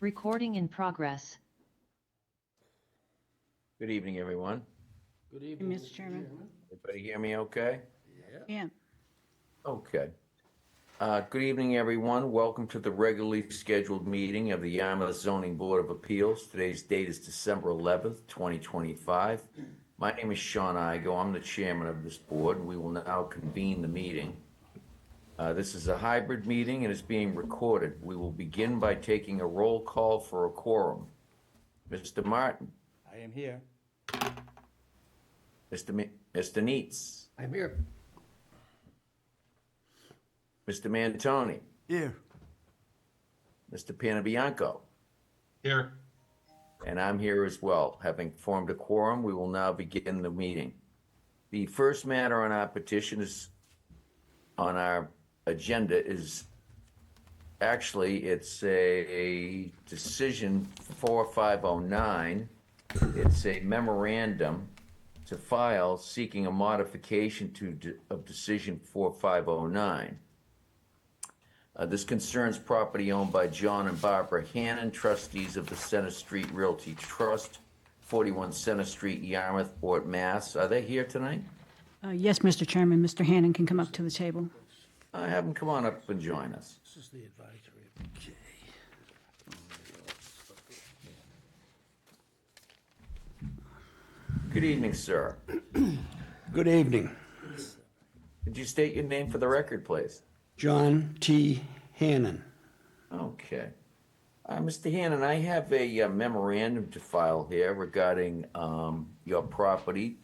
Recording in progress. Good evening, everyone. Good evening, Mr. Chairman. Everybody hear me okay? Yeah. Okay. Good evening, everyone. Welcome to the regularly scheduled meeting of the Yarmouth Zoning Board of Appeals. Today's date is December 11th, 2025. My name is Sean Igo. I'm the chairman of this board. We will now convene the meeting. This is a hybrid meeting and is being recorded. We will begin by taking a roll call for a quorum. Mr. Martin, I am here. Mr. Neitz, I'm here. Mr. Mantoni, Here. Mr. Panabianco. Here. And I'm here as well. Having formed a quorum, we will now begin the meeting. The first matter on our petition is, on our agenda is, actually, it's a decision 4509. It's a memorandum to file seeking a modification of decision 4509. This concerns property owned by John and Barbara Hannon, trustees of the Center Street Realty Trust, 41 Center Street, Yarmouth, Port, Mass. Are they here tonight? Yes, Mr. Chairman, Mr. Hannon can come up to the table. Have them come on up and join us. This is the advisory. Okay. Good evening, sir. Good evening. Could you state your name for the record, please? John T. Hannon. Okay. Mr. Hannon, I have a memorandum to file here regarding your property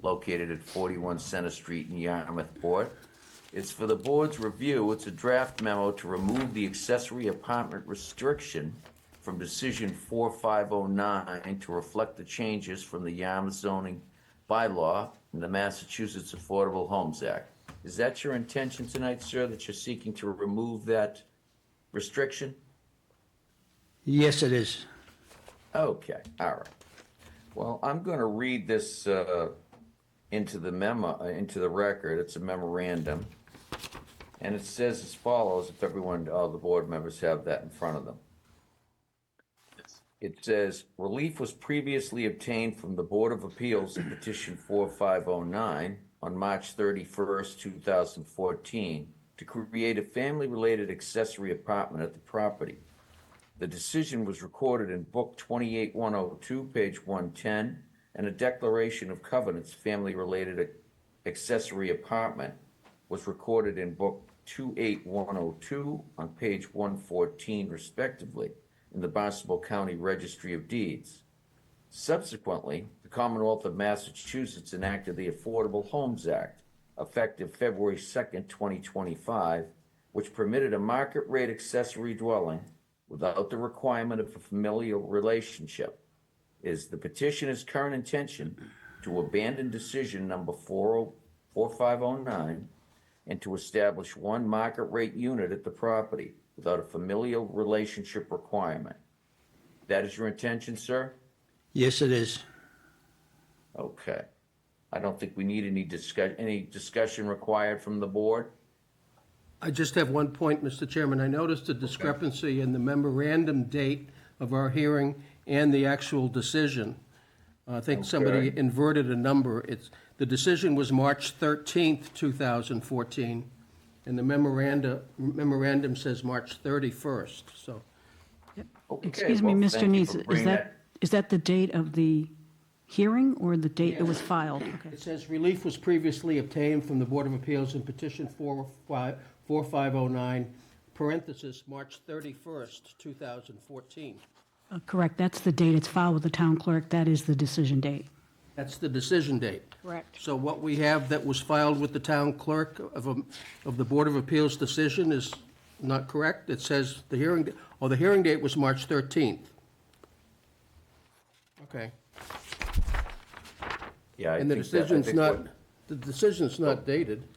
located at 41 Center Street in Yarmouth Port. It's for the board's review. It's a draft memo to remove the accessory apartment restriction from decision 4509 to reflect the changes from the Yarmouth zoning bylaw and the Massachusetts Affordable Homes Act. Is that your intention tonight, sir, that you're seeking to remove that restriction? Yes, it is. Okay, all right. Well, I'm going to read this into the memo, into the record. It's a memorandum. And it says as follows, if everyone, all the board members have that in front of them. It says, relief was previously obtained from the Board of Appeals in petition 4509 on March 31st, 2014, to create a family-related accessory apartment at the property. The decision was recorded in Book 28102, page 110, and a declaration of covenants, family-related accessory apartment, was recorded in Book 28102 on page 114, respectively, in the Barnstable County Registry of Deeds. Subsequently, the Commonwealth of Massachusetts enacted the Affordable Homes Act, effective February 2nd, 2025, which permitted a market rate accessory dwelling without the requirement of a familial relationship. It is the petitioner's current intention to abandon decision number 4509 and to establish one market rate unit at the property without a familial relationship requirement. That is your intention, sir? Yes, it is. Okay. I don't think we need any discussion required from the board. I just have one point, Mr. Chairman. I noticed a discrepancy in the memorandum date of our hearing and the actual decision. I think somebody Okay. inverted a number. The decision was March 13th, 2014, and the memorandum says March 31st, so. Okay, Excuse me, well, Mr. thank you Neitz, for bringing is that the date of the hearing or the date it was filed? Okay. It says relief was previously obtained from the Board of Appeals in petition 4509, parenthesis, March 31st, 2014. Correct, that's the date it's filed with the town clerk. That is the decision date. That's the decision date. Correct. So what we have that was filed with the town clerk of the Board of Appeals decision is not correct? It says the hearing date was March 13th. Okay. Yeah, I And the think that- I decision's think not, what- the decision's not dated.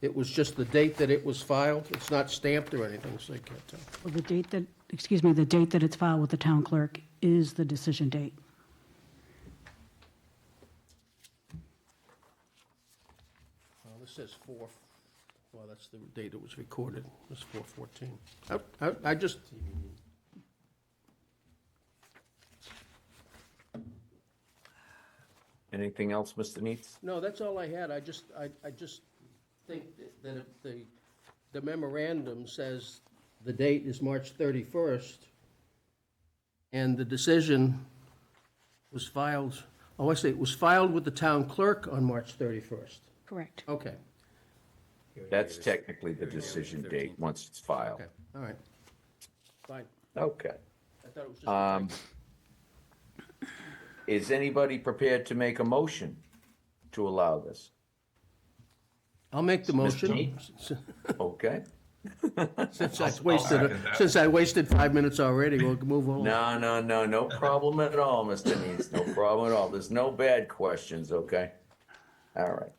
It was just the date that it was filed. It's not stamped or anything, so I can't tell. Well, the date that it's filed with the town clerk is the decision date. Well, this says 4, well, that's the date it was recorded. It was 4/14. Anything else, Mr. Neitz? No, that's all I had. I just think that if the memorandum says the date is March 31st, and the decision was filed, it was filed with the town clerk on March 31st. Correct. Okay, That's technically the decision date, once it's filed. okay, all right. Fine. Okay. I thought it was just a typo. Is anybody prepared to make a motion to allow this? I'll make the motion, Okay. since I wasted 5 minutes already, we'll move on. No problem at all, Mr. Neitz, no problem at all. There's no bad questions, okay? All right.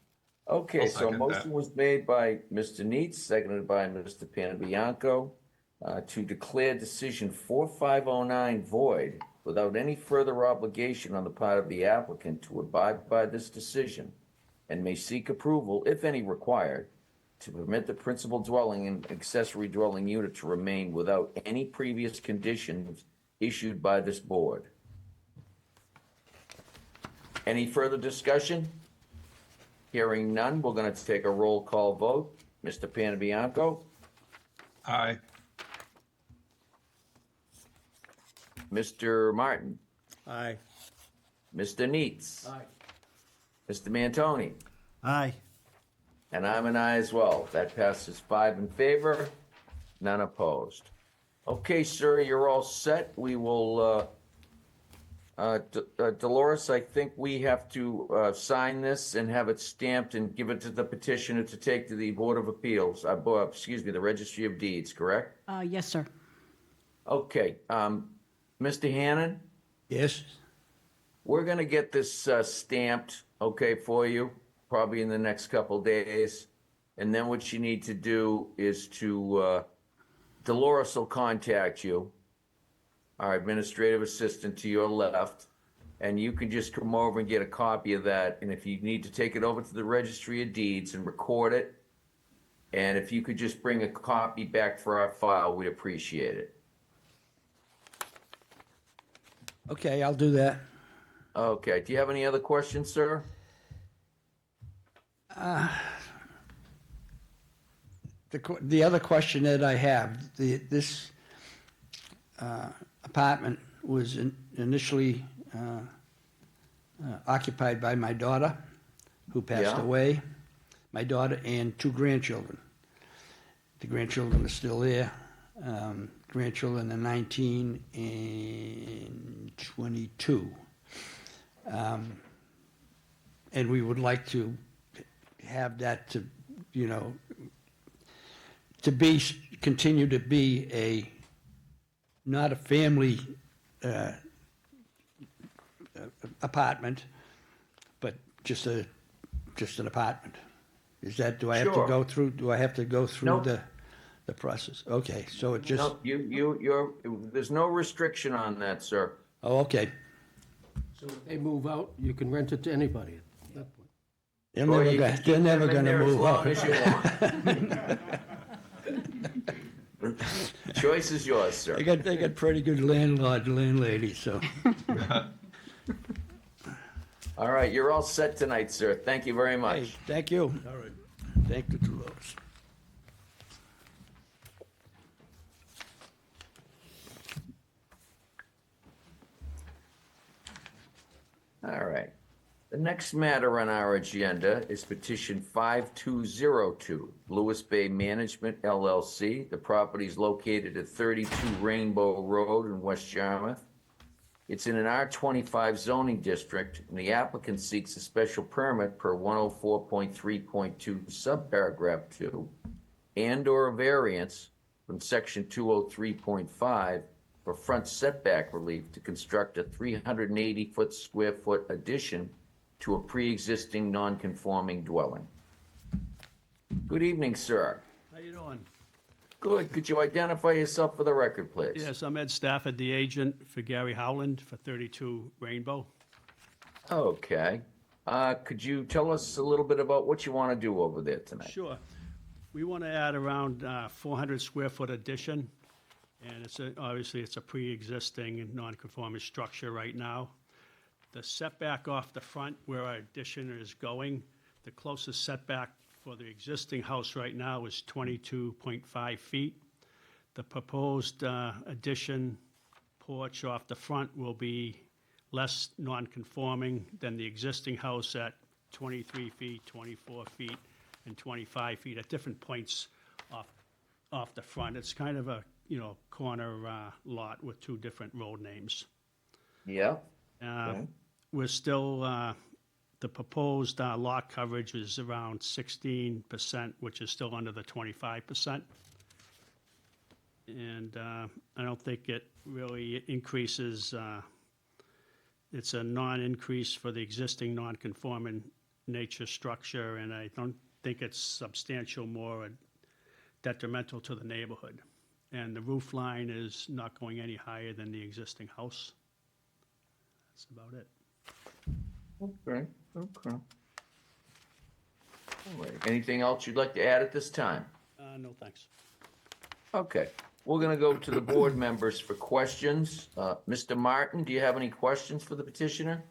Okay, I'll so a second motion that. was made by Mr. Neitz, seconded by Mr. Panabianco, to declare decision 4509 void without any further obligation on the part of the applicant to abide by this decision, and may seek approval, if any required, to permit the principal dwelling and accessory dwelling unit to remain without any previous conditions issued by this board. Any further discussion? Hearing none, we're going to take a roll call vote. Mr. Panabianco, Aye. Mr. Martin, Aye. Mr. Neitz, Aye. Mr. Mantoni, Aye. and I'm an aye as well. That passes 5 in favor, none opposed. Okay, sir, you're all set. We will, Dolores, I think we have to sign this and have it stamped and give it to the petitioner to take to the Board of Appeals, the Registry of Deeds, correct? Yes, sir. Okay, Mr. Hannon, Yes? we're gonna get this stamped, okay, for you, probably in the next couple days. And then what you need to do is Dolores will contact you, our administrative assistant to your left, and you can just come over and get a copy of that. And if you need to take it over to the Registry of Deeds and record it, and if you could just bring a copy back for our file, we'd appreciate it. Okay, I'll do that. Okay, do you have any other questions, sir? The other question that I have, this apartment was initially occupied by my daughter, who passed Yeah. away, my daughter and 2 grandchildren. The grandchildren are still there. Grandchildren are 19 and 22. And we would like to have that to, to be, continue to be not a family apartment, but just an apartment. Is that, do I have to Sure. go through, do I have to go through Nope. the process? Okay, so it just, No, there's no restriction on that, sir. oh, okay. So if they move out, you can rent it to anybody at that point. They're Or never you gonna, can keep they're never them in gonna there as move long out. as you want. Choice is yours, sir. They got pretty good landlady, so. All right, you're all set tonight, sir. Thank you very Hey, much. thank you. All right. Thank you, Dolores. All right. The next matter on our agenda is petition 5202, Lewis Bay Management LLC. The property is located at 32 Rainbow Road in West Yarmouth. It's in an R25 zoning district, and the applicant seeks a special permit per 104.3.2 subparagraph 2 and/or a variance from section 203.5 for front setback relief to construct a 380 square foot addition to a pre-existing non-conforming dwelling. Good evening, sir. How you doing? Good. Could you identify yourself for the record, please? Yes, I'm Ed Stafford, the agent for Gary Howland for 32 Rainbow. Okay. Could you tell us a little bit about what you want to do over there tonight? Sure. We want to add around 400 square foot addition, and obviously it's a pre-existing and non-conforming structure right now. The setback off the front where our addition is going, the closest setback for the existing house right now is 22.5 feet. The proposed addition porch off the front will be less non-conforming than the existing house at 23 feet, 24 feet, and 25 feet at different points off the front. It's kind of a, corner lot with two different road names. Yeah. Uh, We're still, the proposed lot coverage is around 16%, which is still under the 25%. And I don't think it really increases, it's a non-increase for the existing non-conforming nature structure, and I don't think it's substantial more detrimental to the neighborhood. And the roof line is not going any higher than the existing house. That's about it. Okay, okay. All right. Anything else you'd like to add at this time? No, thanks. Okay, we're gonna go to the board members for questions. Mr. Martin, do you have any questions for the petitioner?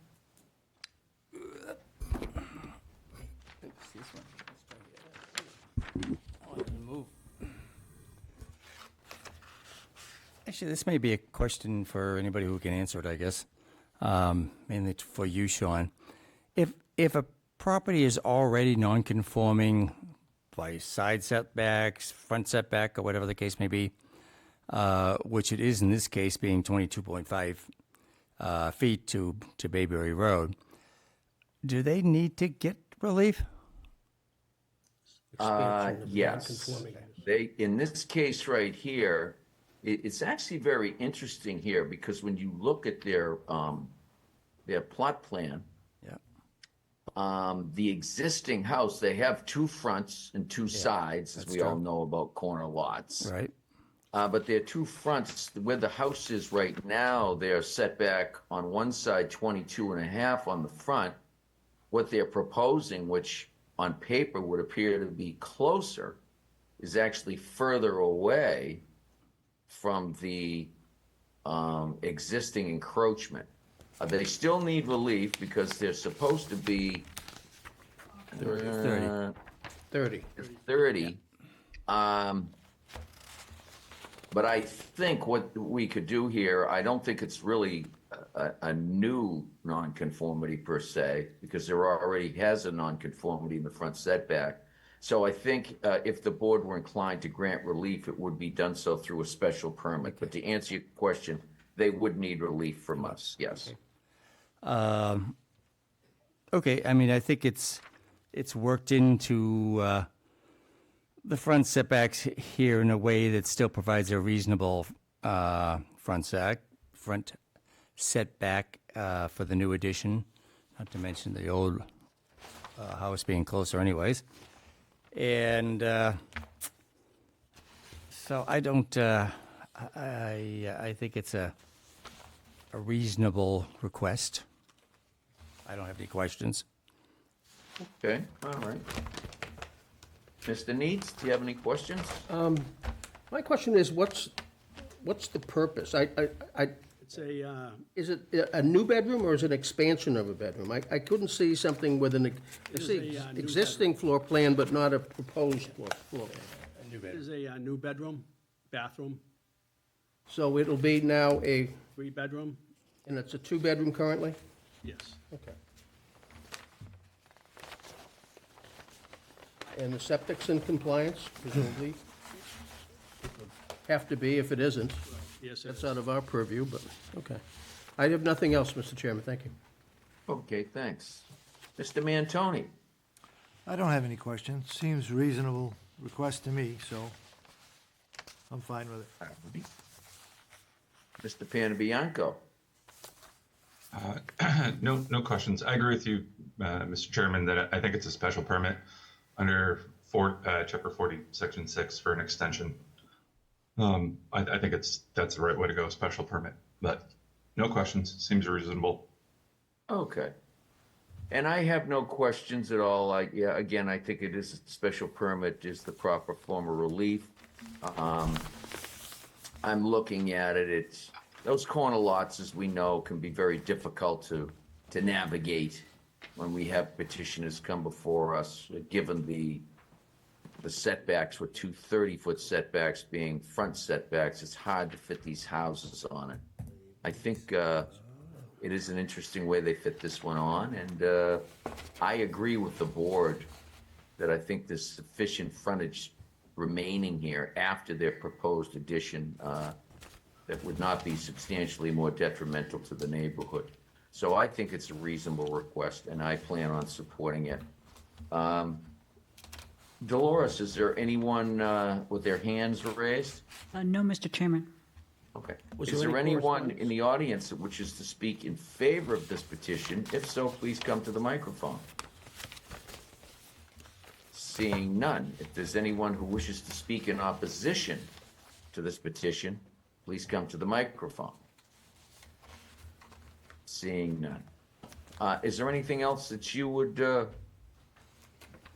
Actually, this may be a question for anybody who can answer it, I guess. Mainly for you, Sean. If a property is already non-conforming by side setbacks, front setback, or whatever the case may be, which it is in this case being 22.5 feet to Bayberry Road, do they need to get relief? Expansion of the Yes. non-conforming use. They, in this case right here, it's actually very interesting here because when you look at their plot plan, Yeah. the existing house, they have two fronts and two sides, as that's we all true. know about corner lots. Right. But their two fronts, where the house is right now, they're set back on one side 22.5 on the front. What they're proposing, which on paper would appear to be closer, is actually further away from the existing encroachment. They still need relief because they're supposed to be 30. 30. 30. But I think what we could do here, I don't think it's really a new nonconformity per se, because there already has a nonconformity in the front setback. So I think if the board were inclined to grant relief, it would be done so through a special permit. But to answer your question, they would need relief from us, yes. Okay, I mean, I think it's worked into the front setbacks here in a way that still provides a reasonable front setback for the new addition, not to mention the old house being closer anyways. And so I don't, I think it's a reasonable request. I don't have any questions. Okay, all right. Mr. Needs, do you have any questions? My question is, what's the purpose? It's a, Is it a new bedroom or is it an expansion of a bedroom? I couldn't see something with I is see a, new existing floor plan, but not a proposed floor plan. it is a new bedroom, bathroom, So it'll be now three-bedroom, and it's a two-bedroom currently? yes. Okay. And the septic's in compliance, presumably? Have to be if it isn't. Yes, it That's is. out of our purview, but, okay. I have nothing else, Mr. Chairman, thank you. Okay, thanks. Mr. Mantoni? I don't have any questions. Seems reasonable request to me, so I'm fine with it. Mr. Panabianco? No questions. I agree with you, Mr. Chairman, that I think it's a special permit under Chapter 40, Section 6 for an extension. I think that's the right way to go, special permit, but no questions. Seems reasonable. Okay. And I have no questions at all. Again, I think it is a special permit is the proper form of relief. I'm looking at it, those corner lots, as we know, can be very difficult to to navigate when we have petitioners come before us, given the setbacks with two 30-foot setbacks being front setbacks. It's hard to fit these houses on it. I think it is an interesting way they fit this one on, and I agree with the board that I think there's sufficient frontage remaining here after their proposed addition that would not be substantially more detrimental to the neighborhood. So I think it's a reasonable request, and I plan on supporting it. Dolores, is there anyone with their hands raised? No, Mr. Chairman. Okay. Was Is there there any anyone correspondence? in the audience that wishes to speak in favor of this petition? If so, please come to the microphone. Seeing none, if there's anyone who wishes to speak in opposition to this petition, please come to the microphone. Seeing none. Is there anything else that you would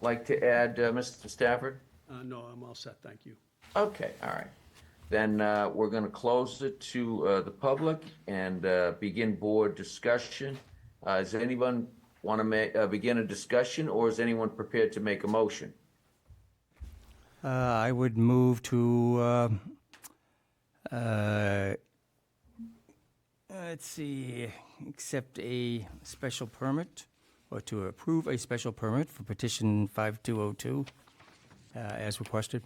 like to add, Mr. Stafford? No, I'm all set, thank you. Okay, all right. Then we're going to close it to the public and begin board discussion. Does anyone want to begin a discussion, or is anyone prepared to make a motion? I would move to, let's see, accept a special permit, or to approve a special permit for petition 5202 as requested.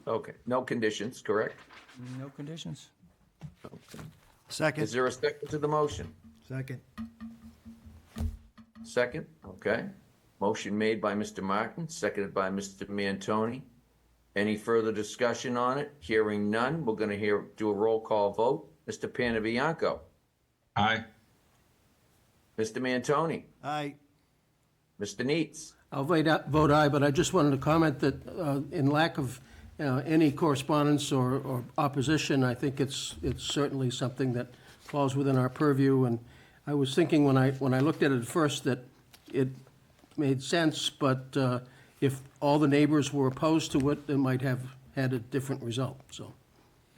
Okay, no conditions, correct? No conditions. Okay. Second, Is there a second to the motion? second. Second, okay. Motion made by Mr. Martin, seconded by Mr. Mantoni. Any further discussion on it? Hearing none, we're going to do a roll call vote. Mr. Panabianco, Aye. Mr. Mantoni, Aye. Mr. Neitz. I'll vote aye, but I just wanted to comment that in lack of any correspondence or opposition, I think it's certainly something that falls within our purview. And I was thinking when I looked at it at first that it made sense, but if all the neighbors were opposed to it, it might have had a different result, so.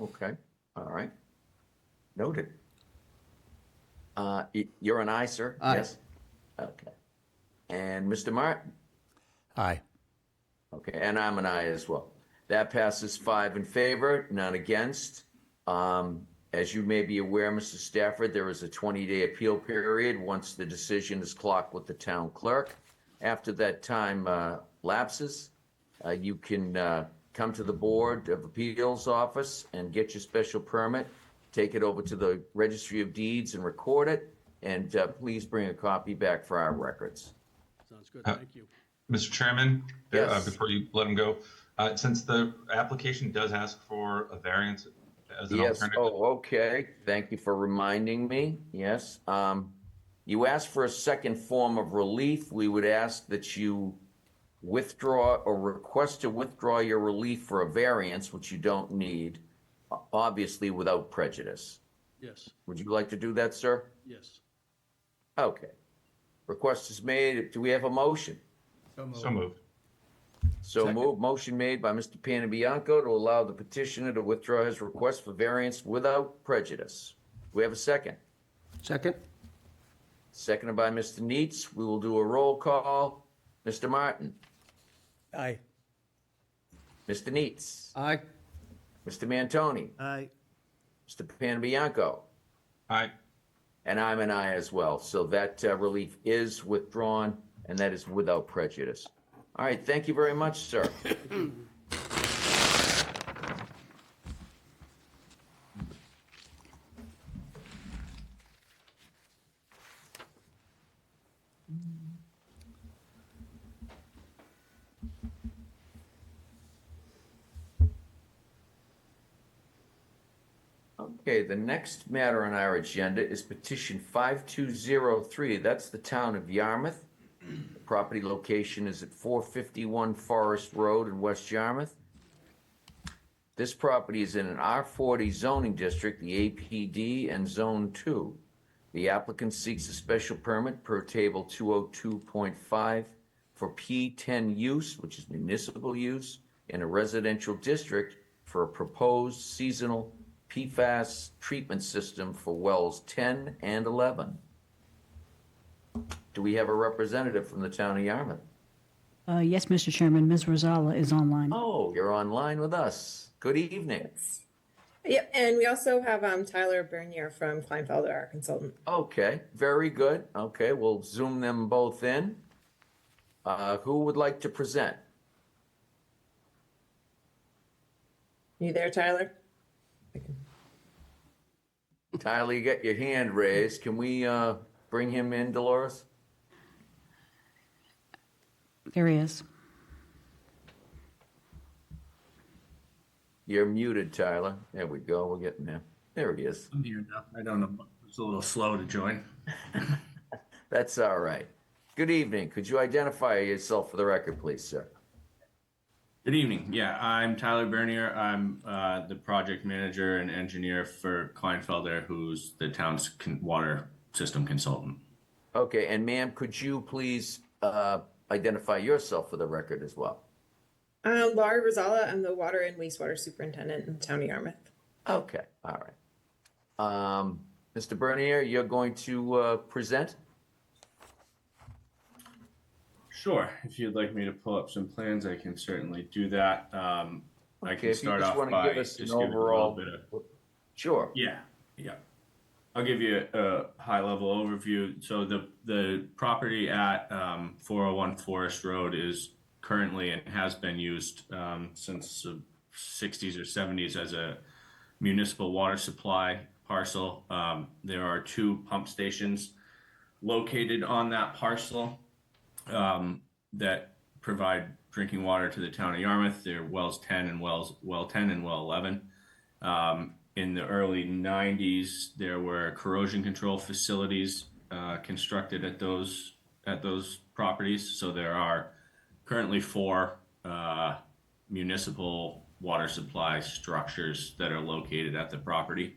Okay, all right. Noted. You're an aye, sir? Aye. Yes? Okay. And Mr. Martin? Aye. Okay, and I'm an aye as well. That passes 5 in favor, none against. As you may be aware, Mr. Stafford, there is a 20-day appeal period once the decision is clocked with the town clerk. After that time lapses, you can come to the Board of Appeals office and get your special permit, take it over to the Registry of Deeds and record it, and please bring a copy back for our records. Sounds good, thank you. Mr. Chairman, Yes. before you let him go, since the application does ask for a variance as an Yes, alternative. oh, okay. Thank you for reminding me. Yes. You asked for a second form of relief. We would ask that you withdraw or request to withdraw your relief for a variance, which you don't need, obviously without prejudice. Yes, Would you like to do that, sir? yes. Okay. Request is made. Do we have a motion? So moved. So moved. Motion made by Mr. Panabianco to allow the petitioner to withdraw his request for variance without prejudice. We have a second. Second? Seconded by Mr. Neitz. We will do a roll call. Mr. Martin, Aye. Mr. Neitz, Aye. Mr. Mantoni, Aye. Mr. Panabianco, Aye. and I'm an aye as well. So that relief is withdrawn, and that is without prejudice. All right, thank you very much, sir. Okay, the next matter on our agenda is petition 5203. That's the town of Yarmouth. The property location is at 451 Forest Road in West Yarmouth. This property is in an R40 zoning district, the APD, and Zone 2. The applicant seeks a special permit per table 202.5 for P10 use, which is municipal use, in a residential district for a proposed seasonal PFAS treatment system for wells 10 and 11. Do we have a representative from the town of Yarmouth? Yes, Mr. Chairman, Ms. Rosala is online. Oh, you're online with us. Good evening. Yep, and we also have Tyler Bernier from Kleinfelder, our consultant. Okay, very good. Okay, we'll zoom them both in. Who would like to present? You there, Tyler? Tyler, you got your hand raised. Can we bring him in, Dolores? There he is. You're muted, Tyler. There we go. We're getting there. There he is. I'm here now. I don't know. It's a little slow to join. That's all right. Good evening. Could you identify yourself for the record, please, sir? Good evening. Yeah, I'm Tyler Bernier. I'm the project manager and engineer for Kleinfelder, who's the town's water system consultant. Okay, and ma'am, could you please identify yourself for the record as well? Laurie Rosala, I'm the water and wastewater superintendent in the town of Yarmouth. Okay, all right. Mr. Bernier, you're going to present? Sure. If you'd like me to pull up some plans, I can certainly do that. I Okay, can if you start just off wanna by give us just an giving a overall- little bit of. Sure. Yeah. I'll give you a high-level overview. So the property at 401 Forest Road is currently and has been used since the 60s or 70s as a municipal water supply parcel. There are 2 pump stations located on that parcel that provide drinking water to the town of Yarmouth. They're Wells 10 and Well 10 and Well 11. In the early 90s, there were corrosion control facilities constructed at those properties. So there are currently 4 municipal water supply structures that are located at the property.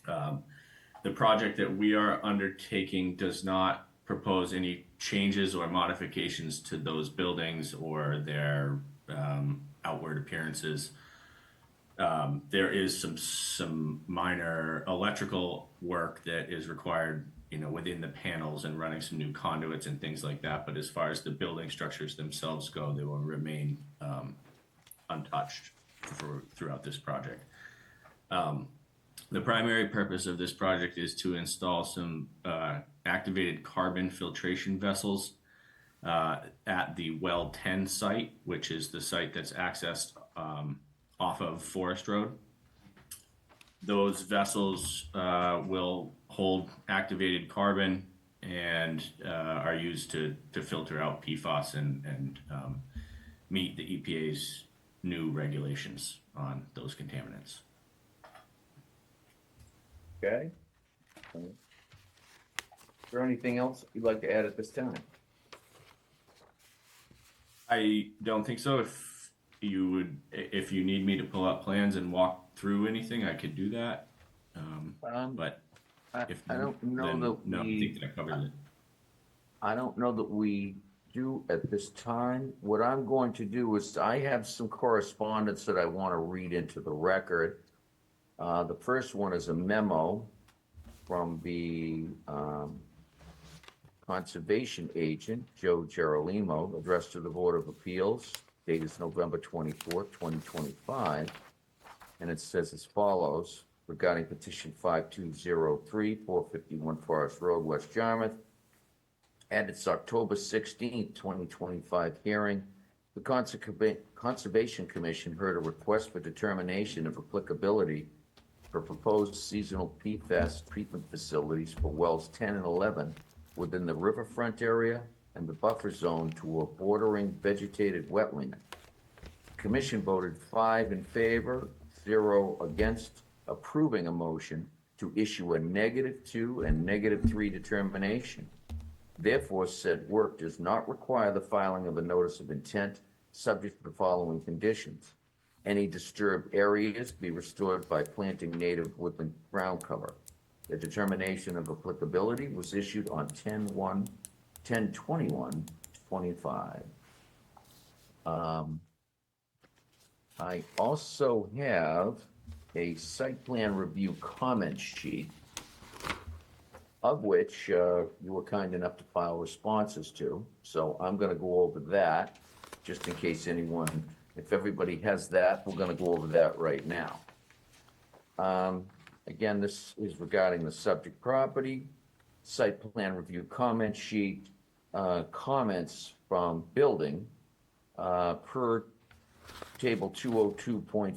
The project that we are undertaking does not propose any changes or modifications to those buildings or their outward appearances. There is some minor electrical work that is required, within the panels and running some new conduits and things like that. But as far as the building structures themselves go, they will remain untouched throughout this project. The primary purpose of this project is to install some activated carbon filtration vessels at the Well 10 site, which is the site that's accessed off of Forest Road. Those vessels will hold activated carbon and are used to filter out PFAS and meet the EPA's new regulations on those contaminants. Okay. Is there anything else you'd like to add at this time? I don't think so. If you need me to pull up plans and walk through anything, I could do that. But if I don't know then, that no, I we- think that I covered it. I don't know that we do at this time. What I'm going to do is I have some correspondence that I want to read into the record. The first one is a memo from the conservation agent, Joe Gerolimo, addressed to the Board of Appeals, dated November 24th, 2025. And it says as follows, regarding petition 5203, 451 Forest Road, West Yarmouth. At its October 16th, 2025 hearing, the Conservation Commission heard a request for determination of applicability for proposed seasonal PFAS treatment facilities for wells 10 and 11 within the riverfront area and the buffer zone to a bordering vegetated wetland. The Commission voted 5 in favor, 0 against approving a motion to issue a -2 and -3 determination. Therefore, said work does not require the filing of a notice of intent, subject to the following conditions. Any disturbed areas be restored by planting native woodland ground cover. The determination of applicability was issued on 10/21/25. I also have a site plan review comment sheet of which you were kind enough to file responses to. So I'm going to go over that, just in case anyone, if everybody has that, we're going to go over that right now. Again, this is regarding the subject property, site plan review comment sheet, comments from building, per table 202.5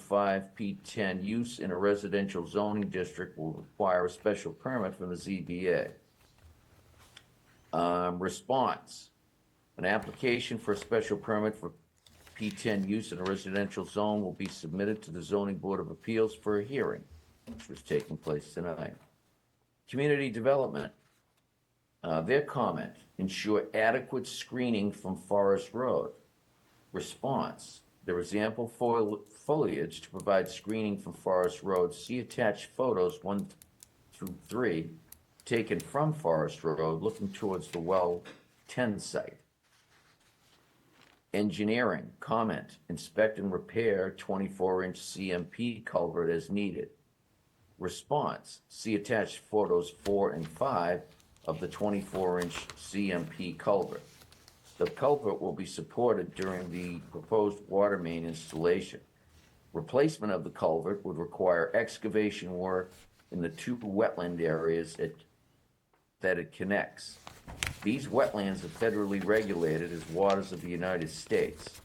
P10, use in a residential zoning district will require a special permit from the ZBA. Response, an application for a special permit for P10 use in a residential zone will be submitted to the Zoning Board of Appeals for a hearing, which was taking place tonight. Community development, their comment, ensure adequate screening from Forest Road. Response, there is ample foliage to provide screening from Forest Road. See attached photos 1 through 3 taken from Forest Road looking towards the well 10 site. Engineering, comment, inspect and repair 24-inch CMP culvert as needed. Response, see attached photos 4 and 5 of the 24-inch CMP culvert. The culvert will be supported during the proposed water main installation. Replacement of the culvert would require excavation work in the 2 wetland areas that it connects. These wetlands are federally regulated as waters of the United States.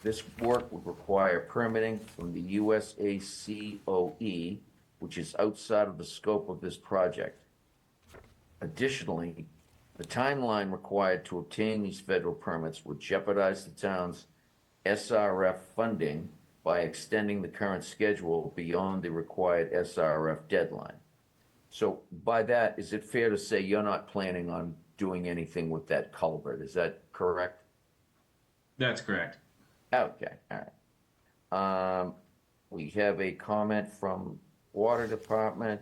This work would require permitting from the USACOE, which is outside of the scope of this project. Additionally, the timeline required to obtain these federal permits would jeopardize the town's SRF funding by extending the current schedule beyond the required SRF deadline. So by that, is it fair to say you're not planning on doing anything with that culvert? Is that correct? That's correct. Okay, all right. We have a comment from Water Department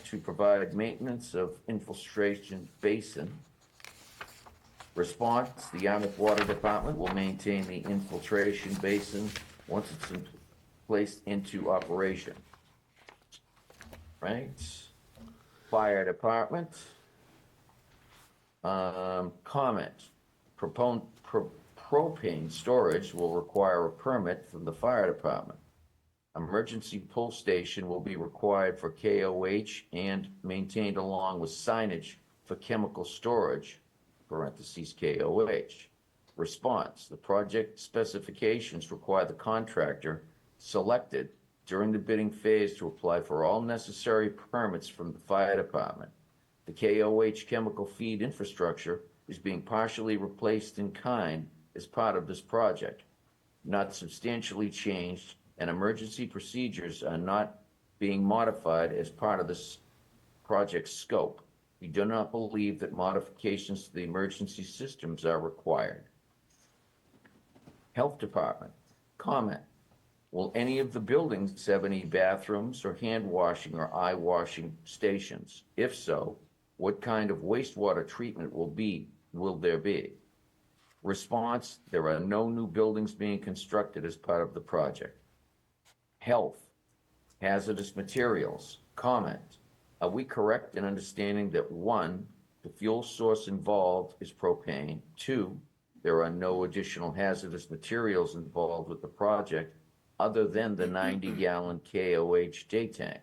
to provide maintenance of infiltration basin. Response, the Yarmouth Water Department will maintain the infiltration basin once it's placed into operation. Right? Fire Department. Comment, propane storage will require a permit from the fire department. Emergency pull station will be required for KOH and maintained along with signage for chemical storage, parentheses KOH. Response, the project specifications require the contractor selected during the bidding phase to apply for all necessary permits from the fire department. The KOH chemical feed infrastructure is being partially replaced in kind as part of this project, not substantially changed, and emergency procedures are not being modified as part of this project's scope. We do not believe that modifications to the emergency systems are required. Health Department, comment, will any of the buildings have any bathrooms or hand washing or eye washing stations? If so, what kind of wastewater treatment will there be? Response, there are no new buildings being constructed as part of the project. Health, hazardous materials, comment, are we correct in understanding that 1, the fuel source involved is propane, 2, there are no additional hazardous materials involved with the project other than the 90-gallon KOH day tank,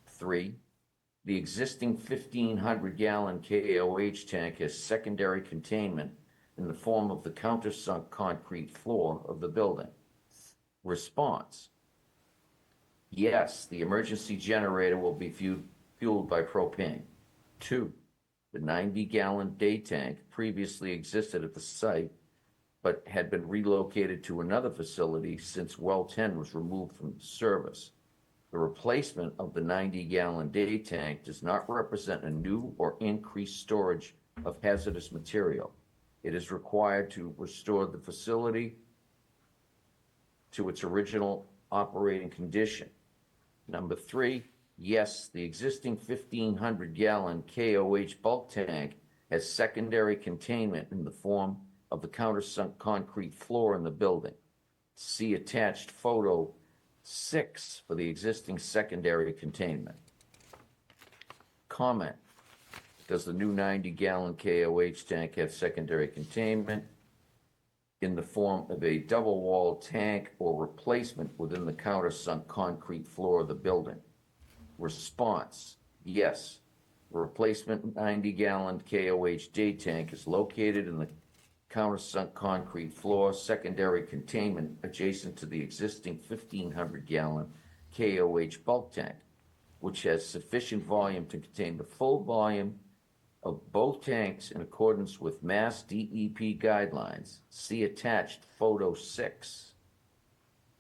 3, the existing 1,500-gallon KOH tank has secondary containment in the form of the countersunk concrete floor of the building. Response, yes, the emergency generator will be fueled by propane. 2, the 90-gallon day tank previously existed at the site but had been relocated to another facility since well 10 was removed from service. The replacement of the 90-gallon day tank does not represent a new or increased storage of hazardous material. It is required to restore the facility to its original operating condition. Number 3, yes, the existing 1,500-gallon KOH bulk tank has secondary containment in the form of the countersunk concrete floor in the building. See attached photo 6 for the existing secondary containment. Comment, Does the new 90-gallon KOH tank have secondary containment in the form of a double-walled tank or replacement within the countersunk concrete floor of the building? Response, yes. The replacement 90-gallon KOH day tank is located in the countersunk concrete floor secondary containment adjacent to the existing 1,500-gallon KOH bulk tank, which has sufficient volume to contain the full volume of both tanks in accordance with Mass DEP guidelines. See attached photo 6.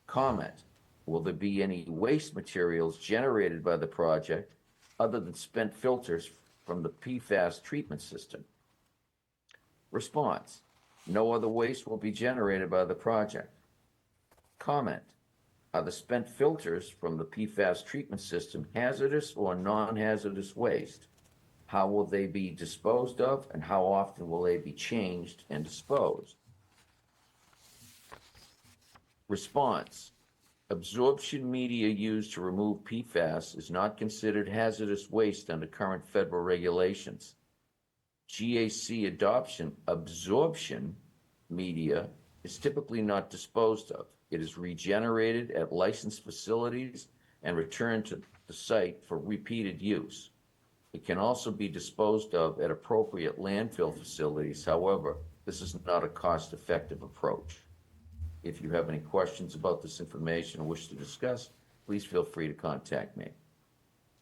Comment, will there be any waste materials generated by the project other than spent filters from the PFAS treatment system? Response, no other waste will be generated by the project. Comment, are the spent filters from the PFAS treatment system hazardous or non-hazardous waste? How will they be disposed of, and how often will they be changed and disposed? Response, absorption media used to remove PFAS is not considered hazardous waste under current federal regulations. GAC absorption media is typically not disposed of. It is regenerated at licensed facilities and returned to the site for repeated use. It can also be disposed of at appropriate landfill facilities. However, this is not a cost-effective approach. If you have any questions about this information or wish to discuss, please feel free to contact me.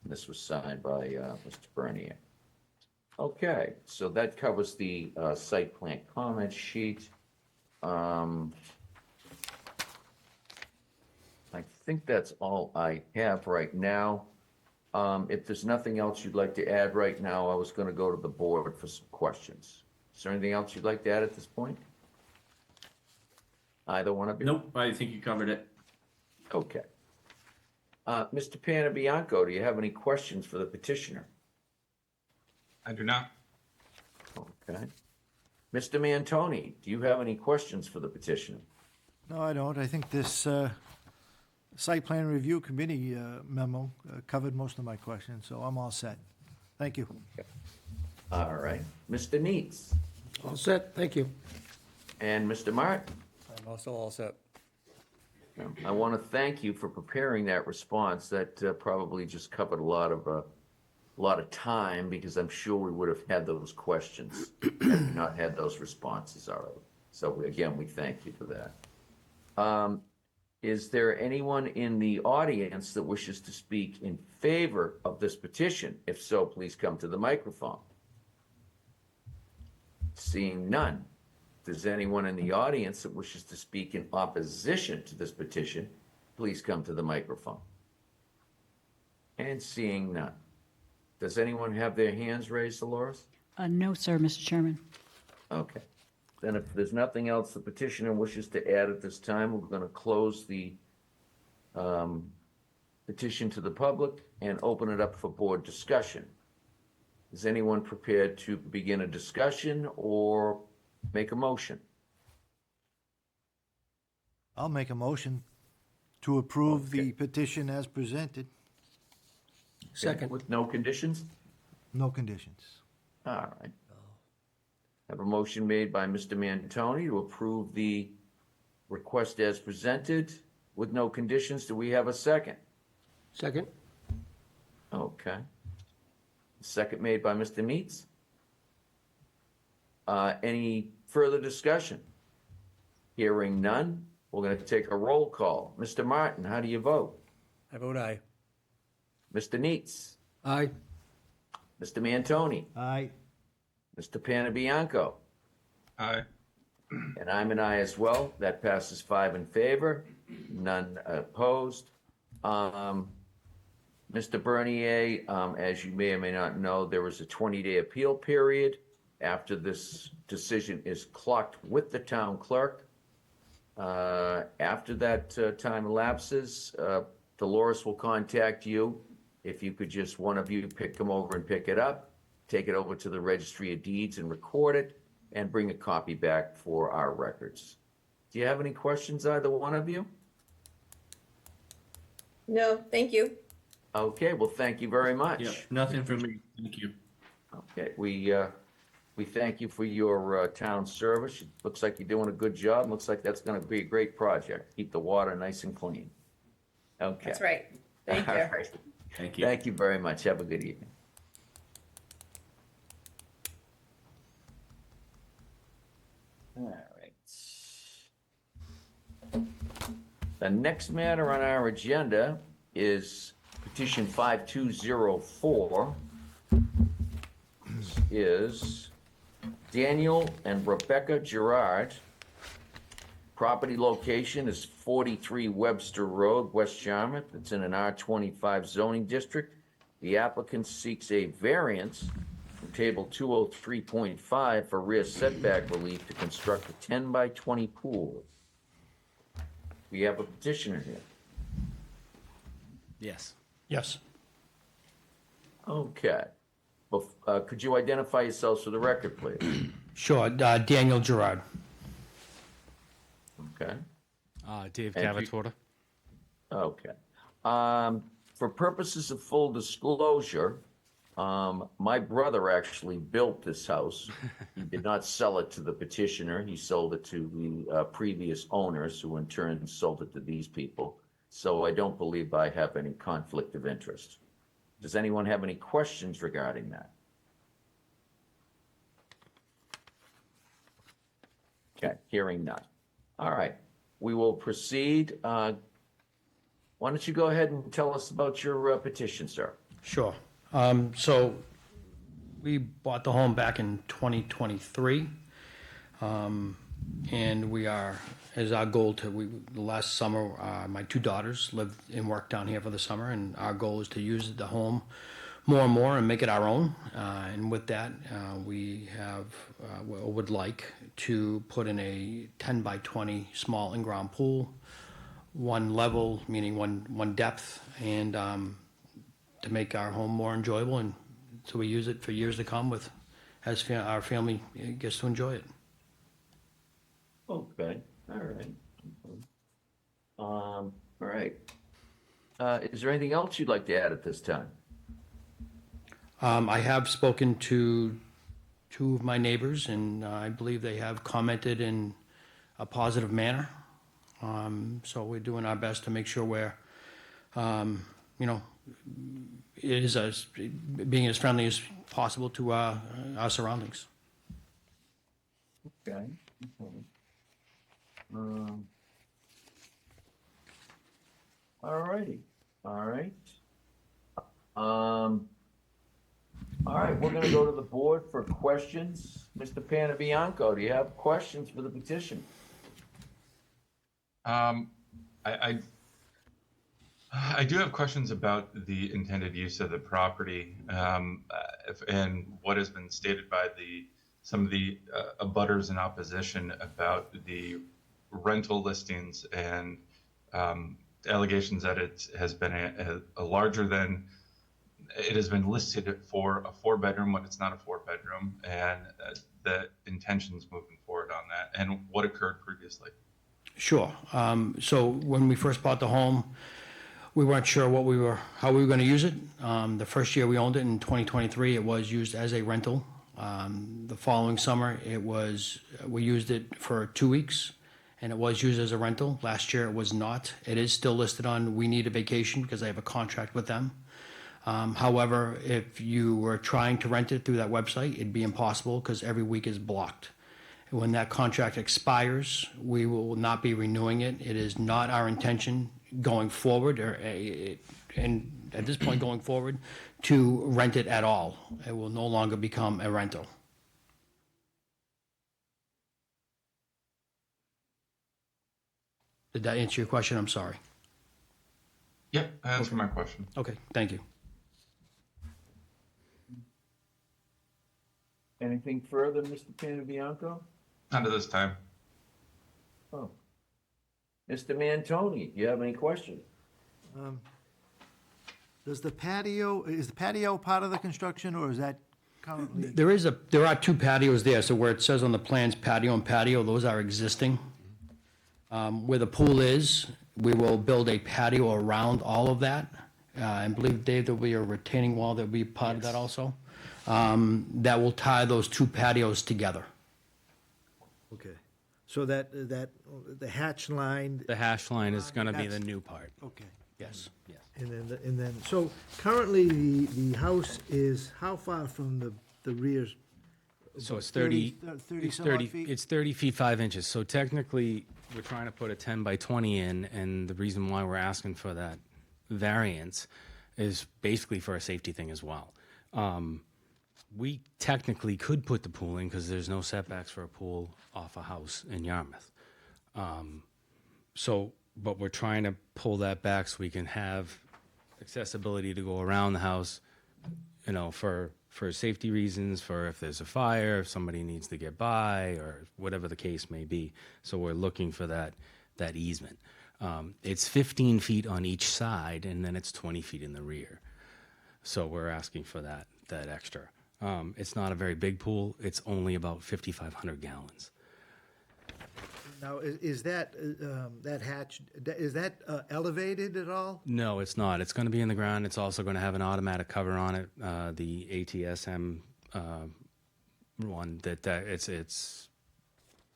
This was signed by Mr. Bernier. Okay, so that covers the site plan comment sheet. I think that's all I have right now. If there's nothing else you'd like to add right now, I was going to go to the board for some questions. Is there anything else you'd like to add at this point? Either one of you? Nope, I think you covered it. Okay. Mr. Panabianco, do you have any questions for the petitioner? I do not. Okay. Mr. Mantoni, do you have any questions for the petitioner? No, I don't. I think this site plan review committee memo covered most of my questions, so I'm all set. Thank you. All right. Mr. Neitz All set, thank you. and Mr. Martin, I'm also all set. I want to thank you for preparing that response. That probably just covered a lot of time, because I'm sure we would have had those questions had we not had those responses already. So again, we thank you for that. Is there anyone in the audience that wishes to speak in favor of this petition? If so, please come to the microphone. Seeing none. If there's anyone in the audience that wishes to speak in opposition to this petition, please come to the microphone. And seeing none. Does anyone have their hands raised, Dolores? No, sir, Mr. Chairman. Okay. Then if there's nothing else the petitioner wishes to add at this time, we're going to close the petition to the public and open it up for board discussion. Is anyone prepared to begin a discussion or make a motion? I'll make a motion to approve the petition as presented. Second. With no conditions? No conditions. All right. Have a motion made by Mr. Mantoni to approve the request as presented with no conditions. Do we have a second? Second? Okay. Second made by Mr. Neitz. Any further discussion? Hearing none, we're going to take a roll call. Mr. Martin, how do you vote? I vote aye. Mr. Neitz, Aye. Mr. Mantoni, Aye. Mr. Panabianco, Aye. and I'm an aye as well. That passes 5 in favor, none opposed. Mr. Bernier, as you may or may not know, there was a 20-day appeal period after this decision is clocked with the town clerk. After that time elapses, Dolores will contact you. If you could just, one of you, come over and pick it up, take it over to the Registry of Deeds and record it, and bring a copy back for our records. Do you have any questions, either one of you? No, thank you. Okay, well, thank you very much. Yep, nothing from me. Thank you. Okay, we thank you for your town service. It looks like you're doing a good job. Looks like that's gonna be a great project. Keep the water nice and clean. Okay. That's right. Thank All you. right. Thank you. Thank you very much. Have a good evening. All right. The next matter on our agenda is petition 5204. This is Daniel and Rebecca Gerard. Property location is 43 Webster Road, West Yarmouth. It's in an R25 zoning district. The applicant seeks a variance from table 203.5 for rear setback relief to construct a 10 by 20 pool. We have a petitioner here. Yes. Yes. Okay. Could you identify yourselves for the record, please? Sure, Daniel Gerard. Okay. Dave And you- Cavatorta. Okay. For purposes of full disclosure, my brother actually built this house. He did not sell it to the petitioner. He sold it to the previous owners, who in turn sold it to these people. So I don't believe I have any conflict of interest. Does anyone have any questions regarding that? Okay, hearing none. All right, we will proceed. Why don't you go ahead and tell us about your petition, sir? Sure. So we bought the home back in 2023. And we are, as our goal the last summer, my two daughters lived and worked down here for the summer, and our goal is to use the home more and more and make it our own. And with that, we would like to put in a 10 by 20 small in-ground pool, one level, meaning one depth, and to make our home more enjoyable, and so we use it for years to come as our family gets to enjoy it. Okay, all right. All right. Is there anything else you'd like to add at this time? I have spoken to two of my neighbors, and I believe they have commented in a positive manner. So we're doing our best to make sure we're, being as friendly as possible to our surroundings. Okay. All righty, all right. All right, we're gonna go to the board for questions. Mr. Panabianco, do you have questions for the petition? I do have questions about the intended use of the property, and what has been stated by some of the abutters in opposition about the rental listings and allegations that it has been a larger than, it has been listed for a 4-bedroom when it's not a 4-bedroom, and the intentions moving forward on that, and what occurred previously. Sure. So when we first bought the home, we weren't sure how we were going to use it. The first year we owned it in 2023, it was used as a rental. The following summer, we used it for 2 weeks, and it was used as a rental. Last year, it was not. It is still listed on We Need a Vacation because I have a contract with them. However, if you were trying to rent it through that website, it'd be impossible because every week is blocked. When that contract expires, we will not be renewing it. It is not our intention going forward, and at this point going forward, to rent it at all. It will no longer become a rental. Did that answer your question? I'm sorry. Yep, answer my question. Okay, thank you. Anything further, Mr. Panabianco? Not at this time. Oh. Mr. Mantoni, do you have any questions? Is the patio part of the construction, or is that currently? There are two patios there, so where it says on the plans patio and patio, those are existing. Where the pool is, we will build a patio around all of that. I believe, Dave, there'll be a retaining wall that'll be part of that also. that will tie those two patios together. Okay. So that, the hatch line, The hash line is going to be the That's- new part. okay. Yes, yes. And then, so currently, the house is how far from the rear? So it's 30 30, 30 it's some odd 30, feet? it's 30 feet 5 inches. So technically, we're trying to put a 10 by 20 in, and the reason why we're asking for that variance is basically for a safety thing as well. We technically could put the pool in because there's no setbacks for a pool off a house in Yarmouth. But we're trying to pull that back so we can have accessibility to go around the house, you know, for safety reasons, for if there's a fire, if somebody needs to get by, or whatever the case may be. So we're looking for that easement. It's 15 feet on each side, and then it's 20 feet in the rear. So we're asking for that extra. It's not a very big pool. It's only about 5,500 gallons. Now, is that, that hatch, is that elevated at all? No, it's not. It's going to be in the ground. It's also going to have an automatic cover on it, the ATSM one that it's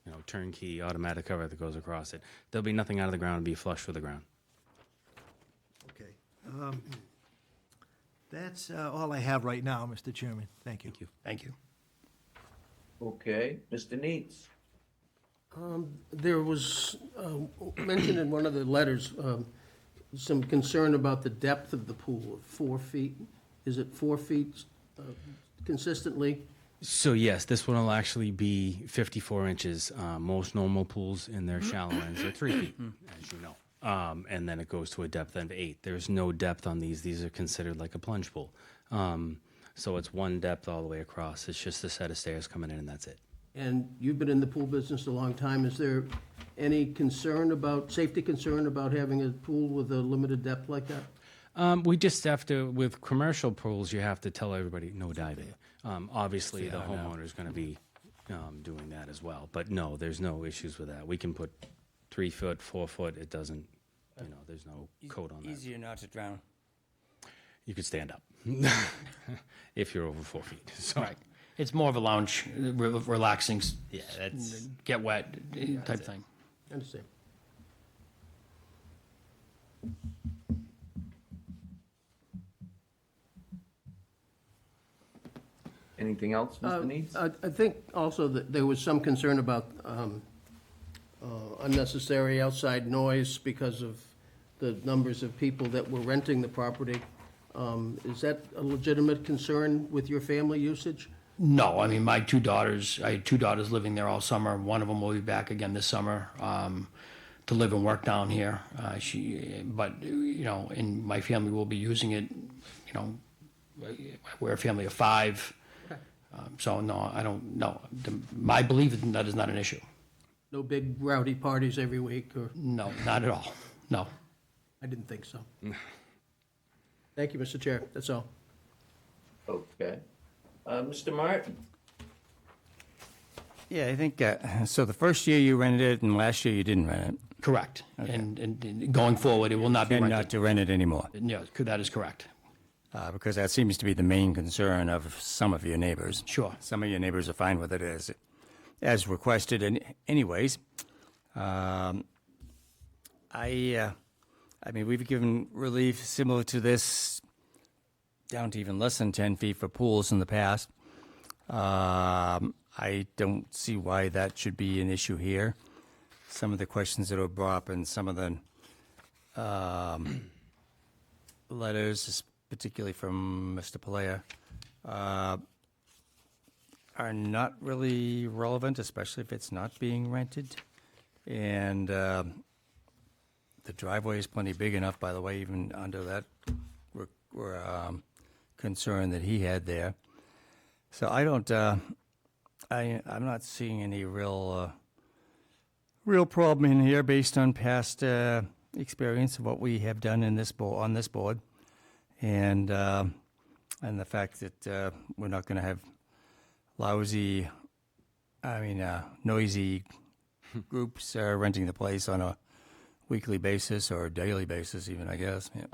you know, turnkey automatic cover that goes across it. There'll be nothing out of the ground. It'll be flush with the ground. Okay. That's all I have right now, Mr. Chairman. Thank you. Thank you. Okay, Mr. Neets? There was mentioned in one of the letters, some concern about the depth of the pool, 4 feet. Is it 4 feet consistently? So yes, this one will actually be 54 inches. Most normal pools in their shallow ends are 3 feet, as you know. And then it goes to a depth of 8. There's no depth on these. These are considered like a plunge pool. So it's one depth all the way across. It's just a set of stairs coming in, and that's it. And you've been in the pool business a long time. Is there any concern about, safety concern about having a pool with a limited depth like that? We just have to, with commercial pools, you have to tell everybody no diving. Obviously, the homeowner is going to be doing that as well. But no, there's no issues with that. We can put 3 foot, 4 foot. It doesn't, you know, there's no code on that. Easier not to drown. You could stand up if you're over 4 feet. So. Right. It's more of a lounge, relaxing, Yeah, that's get wet type thing. I understand. Anything else, Mr. Neets? I think also that there was some concern about unnecessary outside noise because of the numbers of people that were renting the property. Is that a legitimate concern with your family usage? No, I mean, I had 2 daughters living there all summer. One of them will be back again this summer to live and work down here. But, you know, and my family will be using it, you know, we're a family of 5. So, no, I don't, no. My belief is that is not an issue. No big rowdy parties every week, or? No, not at all. No. I didn't think so. Thank you, Mr. Chair. That's all. Okay. Mr. Martin? Yeah, I think, so the first year you rented it and last year you didn't rent it. Correct. And going forward, it will not be And rented. not to rent it anymore, Yeah, that is correct. because that seems to be the main concern of some of your neighbors. Sure. Some of your neighbors are fine with it as requested and anyways. I mean, we've given relief similar to this down to even less than 10 feet for pools in the past. I don't see why that should be an issue here. Some of the questions that were brought up and some of the letters, particularly from Mr. Palea, are not really relevant, especially if it's not being rented. And the driveway is plenty big enough, by the way, even under that concern that he had there. So I don't, I'm not seeing any real problem in here based on past experience of what we have done in this on this board, and the fact that we're not going to have noisy groups renting the place on a weekly basis or daily basis, even, I guess. Yeah.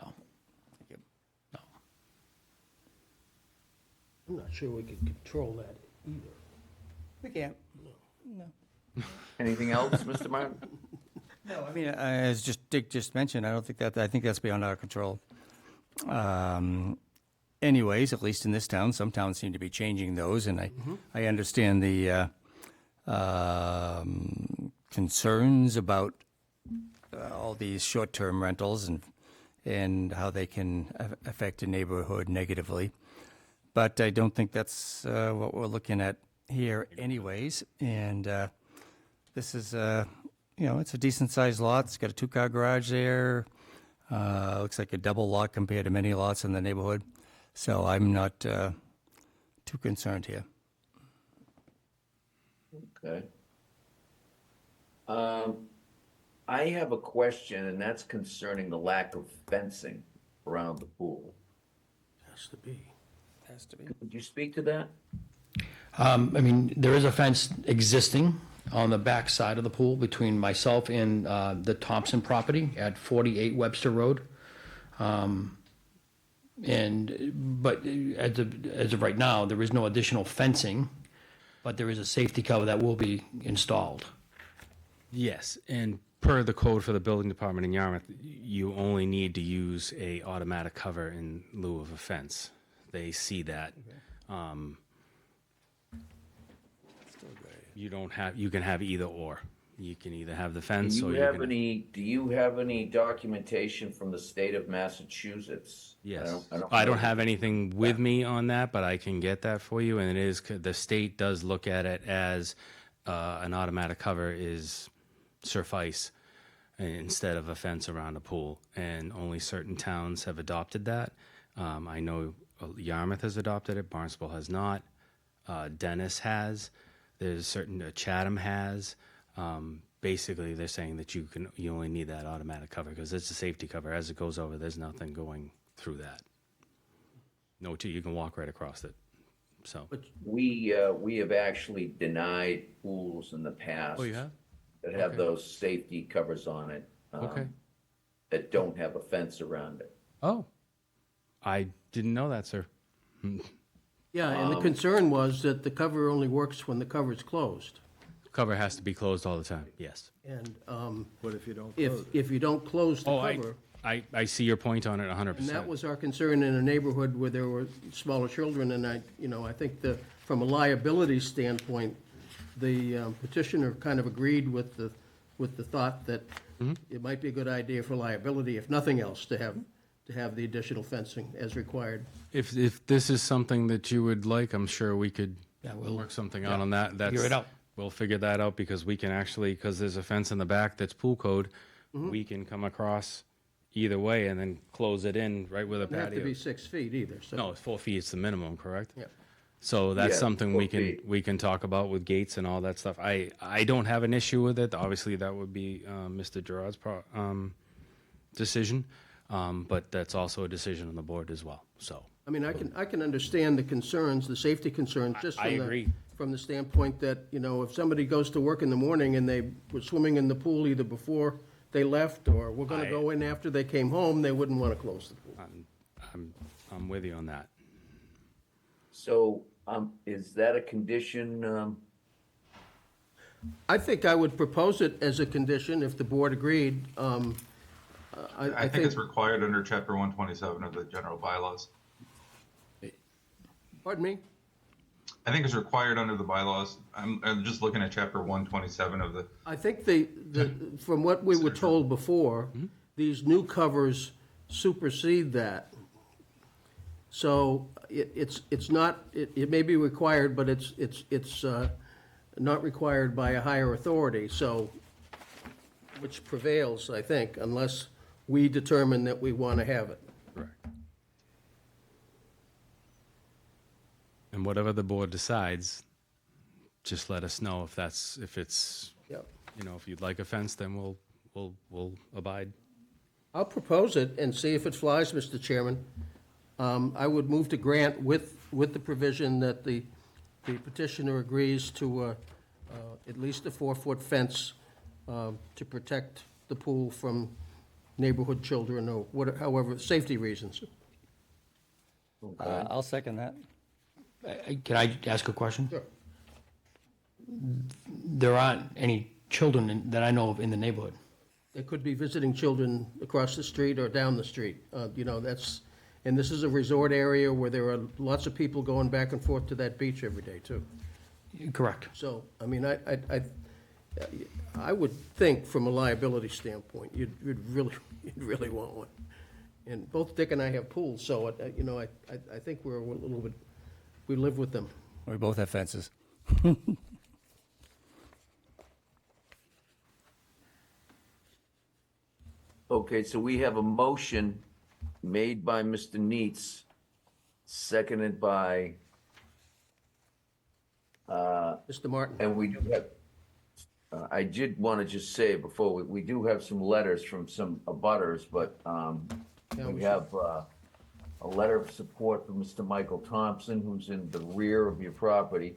No. I'm not sure we can control that either. We can't. Anything else, Mr. Martin? No, I mean, as Dick just mentioned, I think that's beyond our control. Anyways, at least in this town, some towns seem to be changing those, and I understand the concerns about all these short-term rentals and how they can affect a neighborhood negatively. But I don't think that's what we're looking at here anyways. And this is, it's a decent-sized lot. It's got a two-car garage there. Looks like a double lot compared to many lots in the neighborhood. So I'm not too concerned here. Okay. I have a question, and that's concerning the lack of fencing around the pool. Has to be. Has to be. Could you speak to that? I mean, there is a fence existing on the back side of the pool between myself and the Thompson property at 48 Webster Road. But as of right now, there is no additional fencing, but there is a safety cover that will be installed. Yes, and per the code for the building department in Yarmouth, you only need to use a automatic cover in lieu of a fence. They see that. You can have either or. You can either have the fence Do or you you have can. do you have any documentation from the state of Massachusetts? Yes. I I don't have anything with me on that, but I can get that for you. And it is, the state does look at it as an automatic cover is suffice instead of a fence around a pool. And only certain towns have adopted that. I know Yarmouth has adopted it, Barnstable has not, Dennis has, there's certain, Chatham has. Basically, they're saying that you only need that automatic cover because it's a safety cover. As it goes over, there's nothing going through that. No, you can walk right across it. So. We have actually denied pools in the past. Oh, you have? That have Okay. those safety covers on it. Okay. That don't have a fence around it. Oh, I didn't know that, sir. Yeah, and the concern was that the cover only works when the cover's closed. Cover has to be closed all the time. Yes. And What if you don't close it? if you don't close the Oh, cover, I see your point on it 100%. and that was our concern in a neighborhood where there were smaller children, and I think from a liability standpoint, the petitioner kind of agreed with the thought that it might be a good idea for liability, if nothing else, to have the additional fencing as required. If this is something that you would like, I'm sure we could we'll work something out on that. figure it out. We'll figure that out because we can actually, because there's a fence in the back that's pool code, we can come across either way and then close it in right where the Doesn't have to patio. be 6 feet either, so. No, it's 4 feet. It's the minimum, correct? Yep. So that's Yeah, something 4 we can feet. we can talk about with gates and all that stuff. I don't have an issue with it. Obviously, that would be Mr. Gerard's decision, but that's also a decision on the board as well. So I mean, I can understand the concerns, the safety concerns, just I agree. from the standpoint that, if somebody goes to work in the morning and they were swimming in the pool either before they left or were gonna go in after they came home, they wouldn't wanna close the pool. I'm with you on that. So, is that a condition, I think I would propose it as a condition if the board agreed. I think it's required under chapter 127 of the general bylaws. Pardon me? I think it's required under the bylaws. I'm just looking at chapter 127 of the, I think from what we were told before, these new covers supersede that. So it's not, it may be required, but it's not required by a higher authority, so, which prevails, I think, unless we determine that we want to have it. Correct. And whatever the board decides, just let us know if it's, Yep. if you'd like a fence, then we'll abide. I'll propose it and see if it flies, Mr. Chairman. I would move to grant with the provision that the petitioner agrees to at least a 4-foot fence to protect the pool from neighborhood children or however, safety reasons. I'll second that. Can I ask a question? Sure. There aren't any children that I know of in the neighborhood. There could be visiting children across the street or down the street. You know, and this is a resort area where there are lots of people going back and forth to that beach every day, too. Correct. So, I mean, I would think from a liability standpoint, you'd really want one. And both Dick and I have pools, so, you know, I think we're a little bit, we live with them. We both have fences. Okay, so we have a motion made by Mr. Neitz, seconded by, Mr. Martin? and we do have, I did want to just say before, we do have some letters from some abutters, but Yeah, we we have a letter of support from Mr. Michael Thompson, who's in the rear of your property.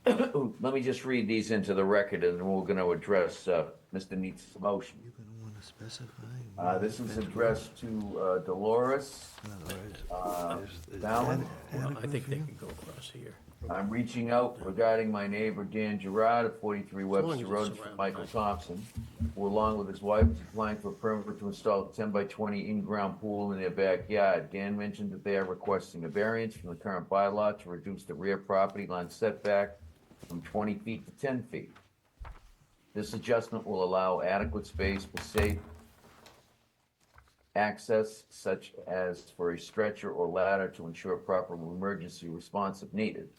Let me just read these into the record, and then we're going to address Mr. Neatz's motion. You're gonna wanna specify. This is addressed to Dolores Fallon. I think they can go across here. I'm reaching out regarding my neighbor Dan Gerard at 43 long as Webster it's Road, around Michael the Thompson, who along with his wife is applying for a permit to install a 10 by 20 in-ground pool in their backyard. Dan mentioned that they are requesting a variance from the current bylaw to reduce the rear property line setback from 20 feet to 10 feet. This adjustment will allow adequate space for safe access, such as for a stretcher or ladder to ensure proper emergency response if needed.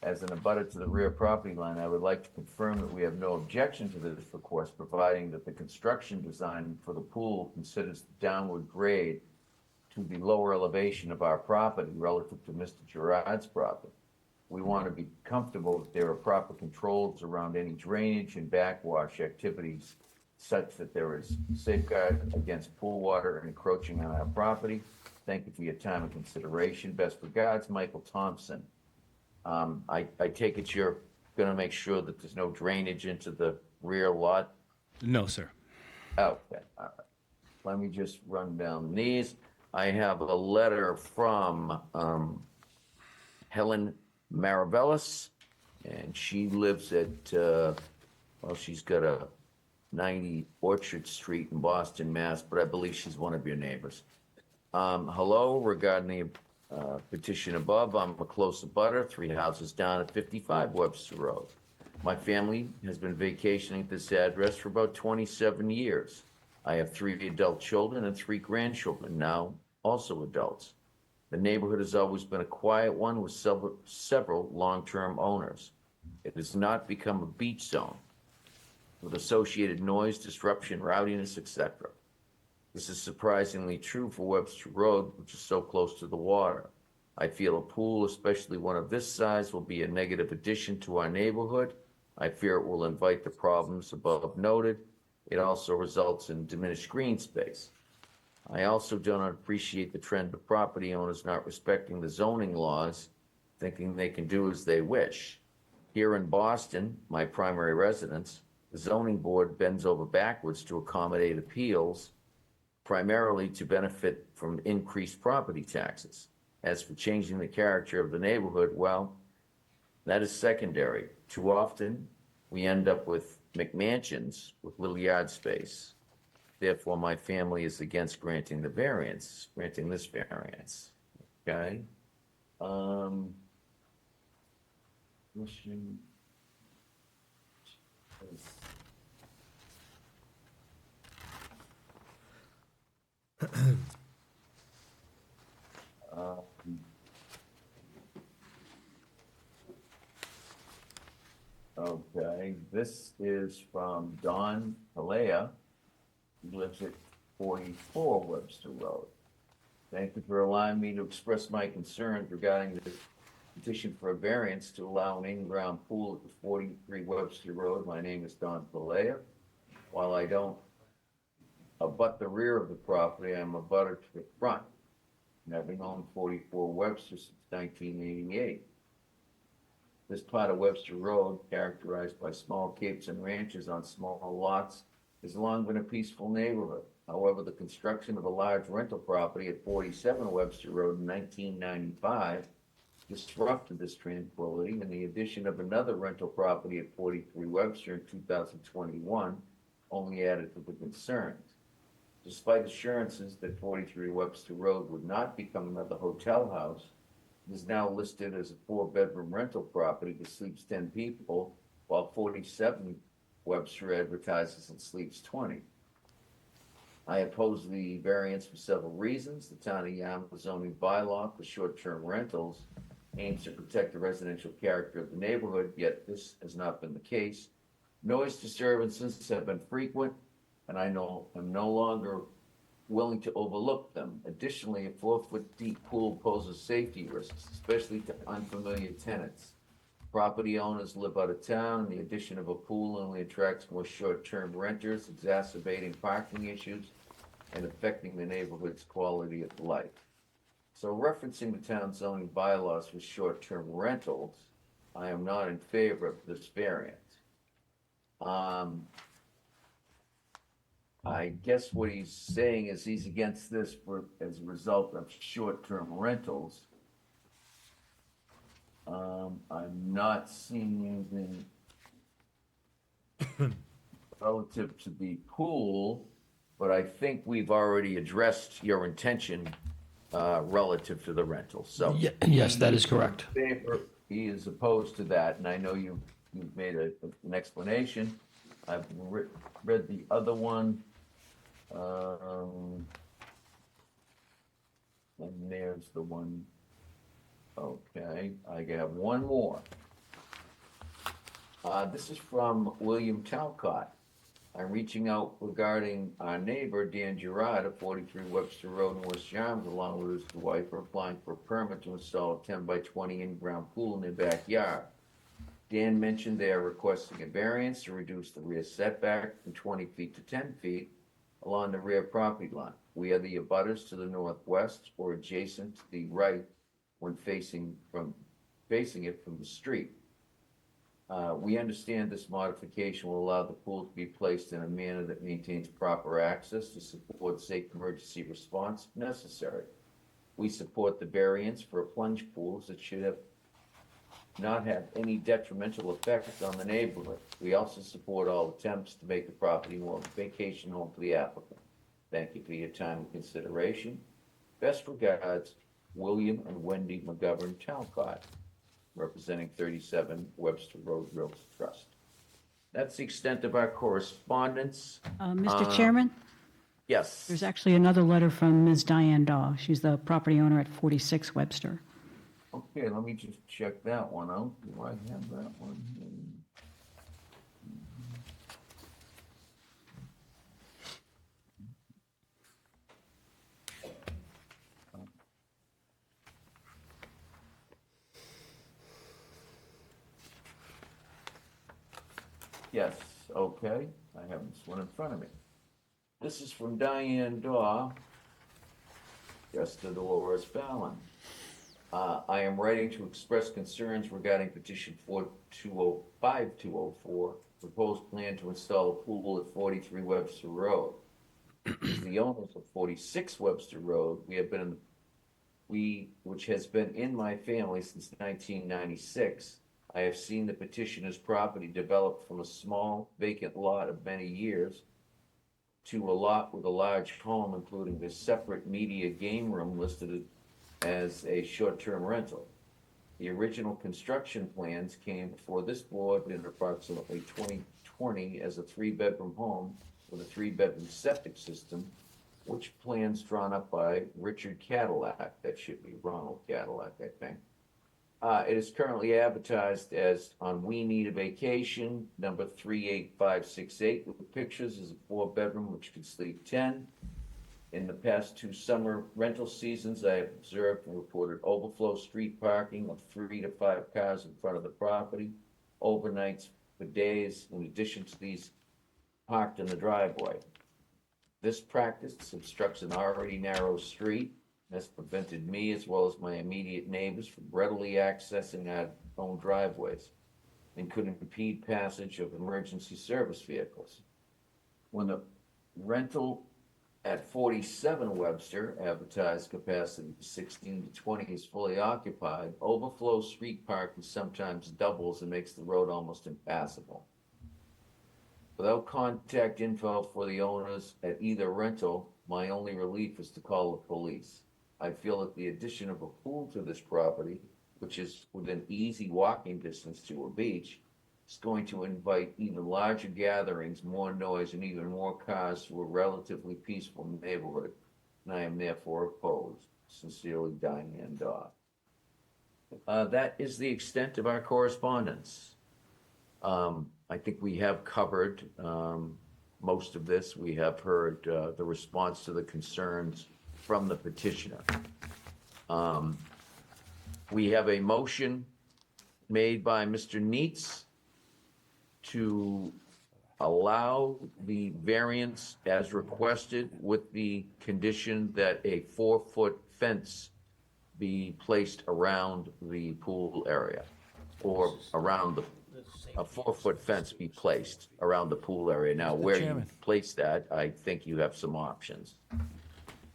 As an abutter to the rear property line, I would like to confirm that we have no objection to this request, providing that the construction design for the pool considers the downward grade to the lower elevation of our property relative to Mr. Gerard's property. We want to be comfortable that there are proper controls around any drainage and backwash activities such that there is safeguard against pool water encroaching on our property. Thank you for your time and consideration. Best regards, Michael Thompson. I take it you're gonna make sure that there's no drainage into the rear lot? No, sir. Okay, all right. Let me just run down these. I have a letter from Helen Maravellis, and she lives at, well, she's got a 90 Orchard Street in Boston, Mass., but I believe she's one of your neighbors. Hello, regarding the petition above, I'm a close abutter, 3 houses down at 55 Webster Road. My family has been vacationing at this address for about 27 years. I have 3 adult children and 3 grandchildren, now also adults. The neighborhood has always been a quiet one with several long-term owners. It has not become a beach zone with associated noise, disruption, rowdiness, etc. This is surprisingly true for Webster Road, which is so close to the water. I feel a pool, especially one of this size, will be a negative addition to our neighborhood. I fear it will invite the problems above noted. It also results in diminished green space. I also do not appreciate the trend of property owners not respecting the zoning laws, thinking they can do as they wish. Here in Boston, my primary residence, the zoning board bends over backwards to accommodate appeals, primarily to benefit from increased property taxes. As for changing the character of the neighborhood, well, that is secondary. Too often, we end up with McMansions with little yard space. Therefore, my family is against granting this variance. Okay? Question. Okay, this is from Don Palea, who lives at 44 Webster Road. Thank you for allowing me to express my concerns regarding the petition for a variance to allow an in-ground pool at the 43 Webster Road. My name is Don Palea. While I don't abut the rear of the property, I'm a butter to the front, having owned 44 Webster since 1988. This part of Webster Road, characterized by small capes and ranches on small lots, has long been a peaceful neighborhood. However, the construction of a large rental property at 47 Webster Road in 1995 disrupted this tranquility, and the addition of another rental property at 43 Webster in 2021 only added to the concerns. Despite assurances that 43 Webster Road would not become another hotel house, it is now listed as a 4-bedroom rental property that sleeps 10 people, while 47 Webster advertises and sleeps 20. I oppose the variance for several reasons. The town of Yarmouth zoning bylaw for short-term rentals aims to protect the residential character of the neighborhood, yet this has not been the case. Noise disturbances have been frequent, and I am no longer willing to overlook them. Additionally, a 4-foot deep pool poses safety risks, especially to unfamiliar tenants. Property owners live out of town, and the addition of a pool only attracts more short-term renters, exacerbating parking issues and affecting the neighborhood's quality of life. So referencing the town zoning bylaws for short-term rentals, I am not in favor of this variance. I guess what he's saying is he's against this as a result of short-term rentals. I'm not seeing anything relative to the pool, but I think we've already addressed your intention relative to the rental, so. Yes, that is correct. He is opposed to that, and I know you've made an explanation. I've read the other one. And there's the one. Okay, I have one more. This is from William Talcott. I'm reaching out regarding our neighbor, Dan Gerard, at 43 Webster Road in West Yarmouth, along with his wife, are applying for a permit to install a 10 by 20 in-ground pool in their backyard. Dan mentioned they are requesting a variance to reduce the rear setback from 20 feet to 10 feet along the rear property line. We are the abutters to the northwest or adjacent to the right when facing it from the street. We understand this modification will allow the pool to be placed in a manner that maintains proper access to support safe emergency response if necessary. We support the variance for a plunge pool that should not have any detrimental effect on the neighborhood. We also support all attempts to make the property more of a vacation home for the applicant. Thank you for your time and consideration. Best regards, William and Wendy McGovern Talcott, representing 37 Webster Road Realty Trust. That's the extent of our correspondence. Mr. Chairman, Yes. there's actually another letter from Ms. Diane Daw. She's the property owner at 46 Webster. Okay, let me just check that one out. Do I have that one? Yes, okay. I have this one in front of me. This is from Diane Daw, just to Dolores Fallon. I am writing to express concerns regarding petition 4205-204, proposed plan to install a pool at 43 Webster Road. As the owners of 46 Webster Road, which has been in my family since 1996, I have seen the petitioner's property develop from a small vacant lot of many years to a lot with a large home, including the separate media game room listed as a short-term rental. The original construction plans came before this board in approximately 2020 as a 3-bedroom home with a 3-bedroom septic system, which plans drawn up by Richard Cadillac, that should be Ronald Cadillac, I think. It is currently advertised as on We Need a Vacation, number 38568, with pictures as a 4-bedroom, which could sleep 10. In the past 2 summer rental seasons, I have observed and reported overflow street parking of 3 to 5 cars in front of the property, overnights for days, in addition to these parked in the driveway. This practice obstructs an already narrow street and has prevented me as well as my immediate neighbors from readily accessing our own driveways and could impede passage of emergency service vehicles. When the rental at 47 Webster, advertised capacity 16 to 20 is fully occupied. Overflow street parking sometimes doubles and makes the road almost impassable. Without contact info for the owners at either rental, my only relief is to call the police. I feel that the addition of a pool to this property, which is within easy walking distance to a beach, is going to invite even larger gatherings, more noise, and even more cars to a relatively peaceful neighborhood, and I am therefore opposed. Sincerely, Diane Dodd. That is the extent of our correspondence. I think we have covered most of this. We have heard the response to the concerns from the petitioner. We have a motion made by Mr. Neitz to allow the variance as requested with the condition that a 4-foot fence be placed around the pool area, or around a 4-foot fence be placed around the pool area. Now, where you Chairman. place that, I think you have some options.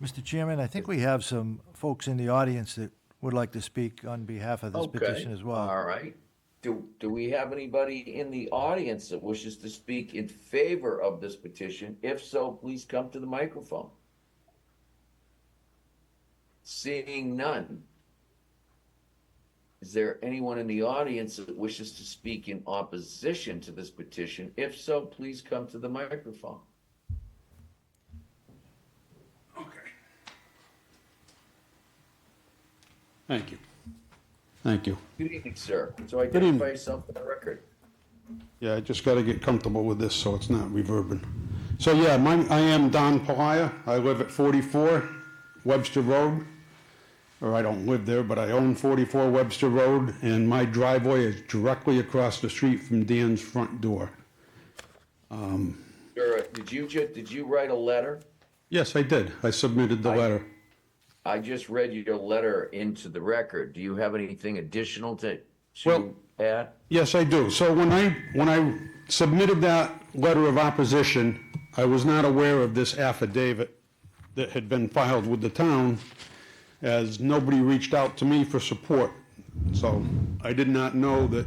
Mr. Chairman, I think we have some folks in the audience that would like to speak on behalf of this petition as well. All right. Do we have anybody in the audience that wishes to speak in favor of this petition? If so, please come to the microphone. Seeing none. Is there anyone in the audience that wishes to speak in opposition to this petition? If so, please come to the microphone. Thank you. Thank you. Good evening, sir. So evening. identify yourself for the record. Yeah, I just got to get comfortable with this so it's not reverbing. So yeah, I am Don Palaya. I live at 44 Webster Road. Or I don't live there, but I own 44 Webster Road, and my driveway is directly across the street from Dan's front door. Sir, did you write a letter? Yes, I did. I submitted the letter. I just read your letter into the record. Do you have anything additional to Well- add? Yes, I do. So when I submitted that letter of opposition, I was not aware of this affidavit that had been filed with the town, as nobody reached out to me for support. So I did not know that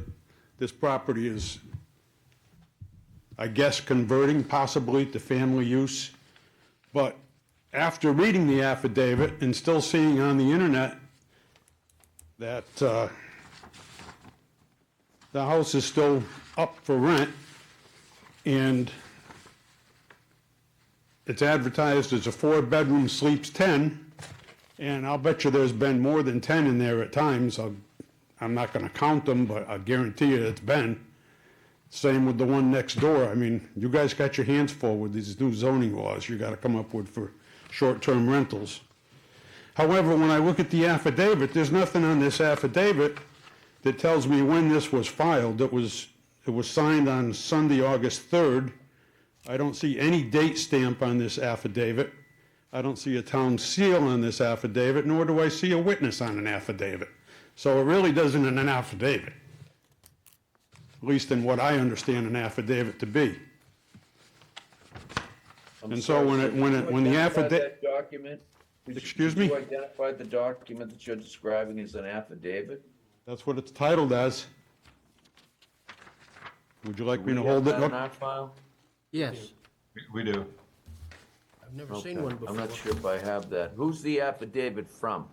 this property is, I guess, converting possibly to family use. But after reading the affidavit and still seeing on the internet that the house is still up for rent, and it's advertised as a 4-bedroom, sleeps 10, and I'll bet you there's been more than 10 in there at times. I'm not gonna count them, but I guarantee you it's been. Same with the one next door. I mean, you guys got your hands full with these new zoning laws you gotta come up with for short-term rentals. However, when I look at the affidavit, there's nothing on this affidavit that tells me when this was filed. It was signed on Sunday, August 3rd. I don't see any date stamp on this affidavit. I don't see a town seal on this affidavit, nor do I see a witness on an affidavit. So it really doesn't an affidavit, at least in what I understand an affidavit to be. And so when the affidavit, Document? Excuse me? Did you identify the document that you're describing as an affidavit? that's what it's titled as. Would you like me to We have hold it that in up? our file? Yes, We do. I've never Okay. seen one before. I'm not sure if I have that. Who's the affidavit from?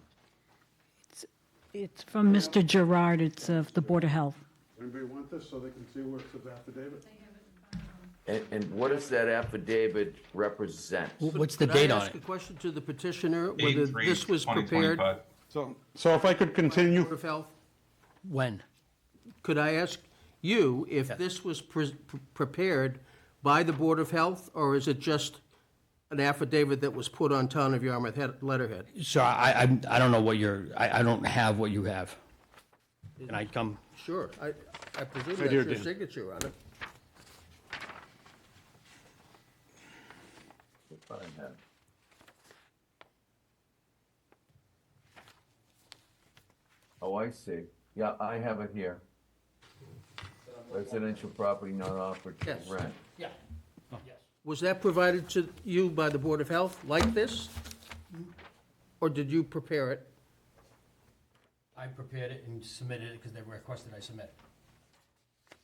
It's from Mr. Gerard, it's of the Board of Health. Anybody want this so they can see where it says affidavit? And what does that affidavit represent? What's the Could I date on ask it? a question to the petitioner, whether 8/3, this was prepared 2025. So if I could continue, Board of Health? When? Could I ask you if this was prepared by the Board of Health, or is it just an affidavit that was put on Town of Yarmouth letterhead? So I don't know what I don't have what you have. Can I come? Sure, I presume Right that's here, your Dan. signature on it. Oh, I see. Yeah, I have it here. Residential property not offered to Yes. rent. Yeah. Was that provided to you by the Board of Health like this? Or did you prepare it? I prepared it and submitted it because they requested I submit it.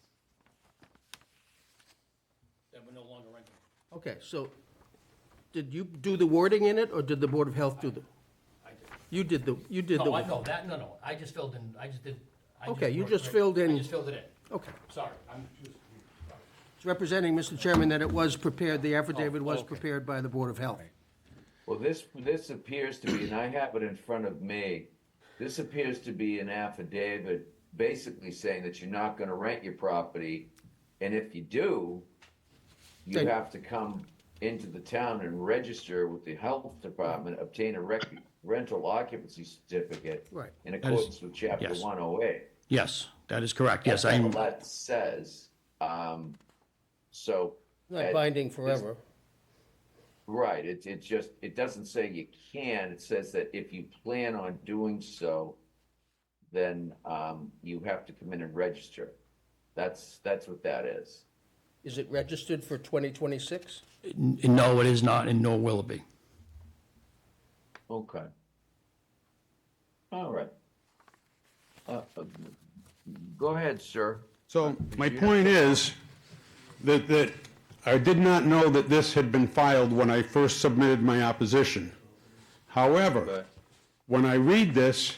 That we're no longer renting. Okay, so did you do the wording in it, or did the Board of Health do the? I did. You did the. No, no, I just filled in, I just did. Okay, you worked just right- filled in- I just filled it in. Okay. Sorry, It's representing, Mr. Chairman, that it was prepared, the affidavit was prepared by the Board of Health. Well, this appears to be, and I have it in front of me, this appears to be an affidavit basically saying that you're not gonna rent your property, and if you do, you Then- have to come into the town and register with the health department, obtain a rental occupancy certificate Right. in accordance with chapter yes. 108. Yes, that is correct, yes, That's all I'm, that says, so. Not binding forever. Right, it just, it doesn't say you can, it says that if you plan on doing so, then, you have to come in and register. That's what that is. Is it registered for 2026? no, it is not, and nor will it be. Okay. All right. Go ahead, sir. So my point is that I did not know that this had been filed when I first submitted my opposition. However, when I read this,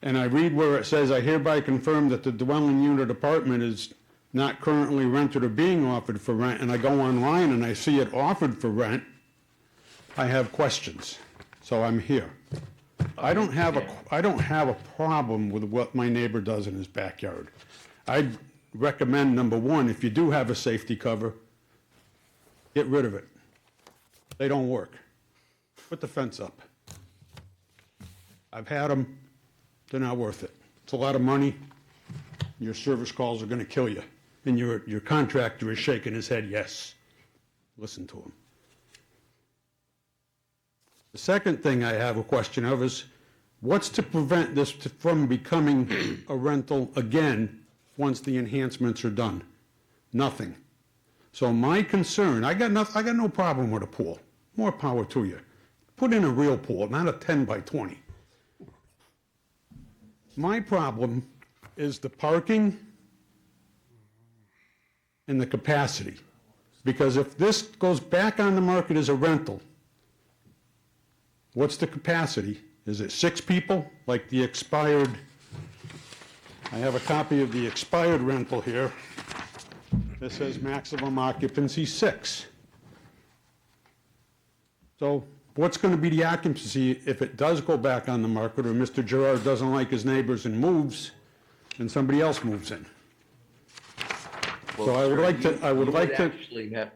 and I read where it says, "I hereby confirm that the dwelling unit apartment is not currently rented or being offered for rent," and I go online and I see it offered for rent, I have questions. So I'm here. I don't have a problem with what my neighbor does in his backyard. I'd recommend, number one, if you do have a safety cover, get rid of it. They don't work. Put the fence up. I've had them, they're not worth it. It's a lot of money. Your service calls are gonna kill you. And your contractor is shaking his head, yes. Listen to him. The second thing I have a question of is, what's to prevent this from becoming a rental again once the enhancements are done? Nothing. So my concern, I got no problem with a pool. More power to you. Put in a real pool, not a 10 by 20. My problem is the parking and the capacity. Because if this goes back on the market as a rental, what's the capacity? Is it 6 people, like the expired? I have a copy of the expired rental here. It says maximum occupancy 6. So what's going to be the occupancy if it does go back on the market, or Mr. Gerard doesn't like his neighbors and moves, and somebody else moves in? So I would like to, Actually have,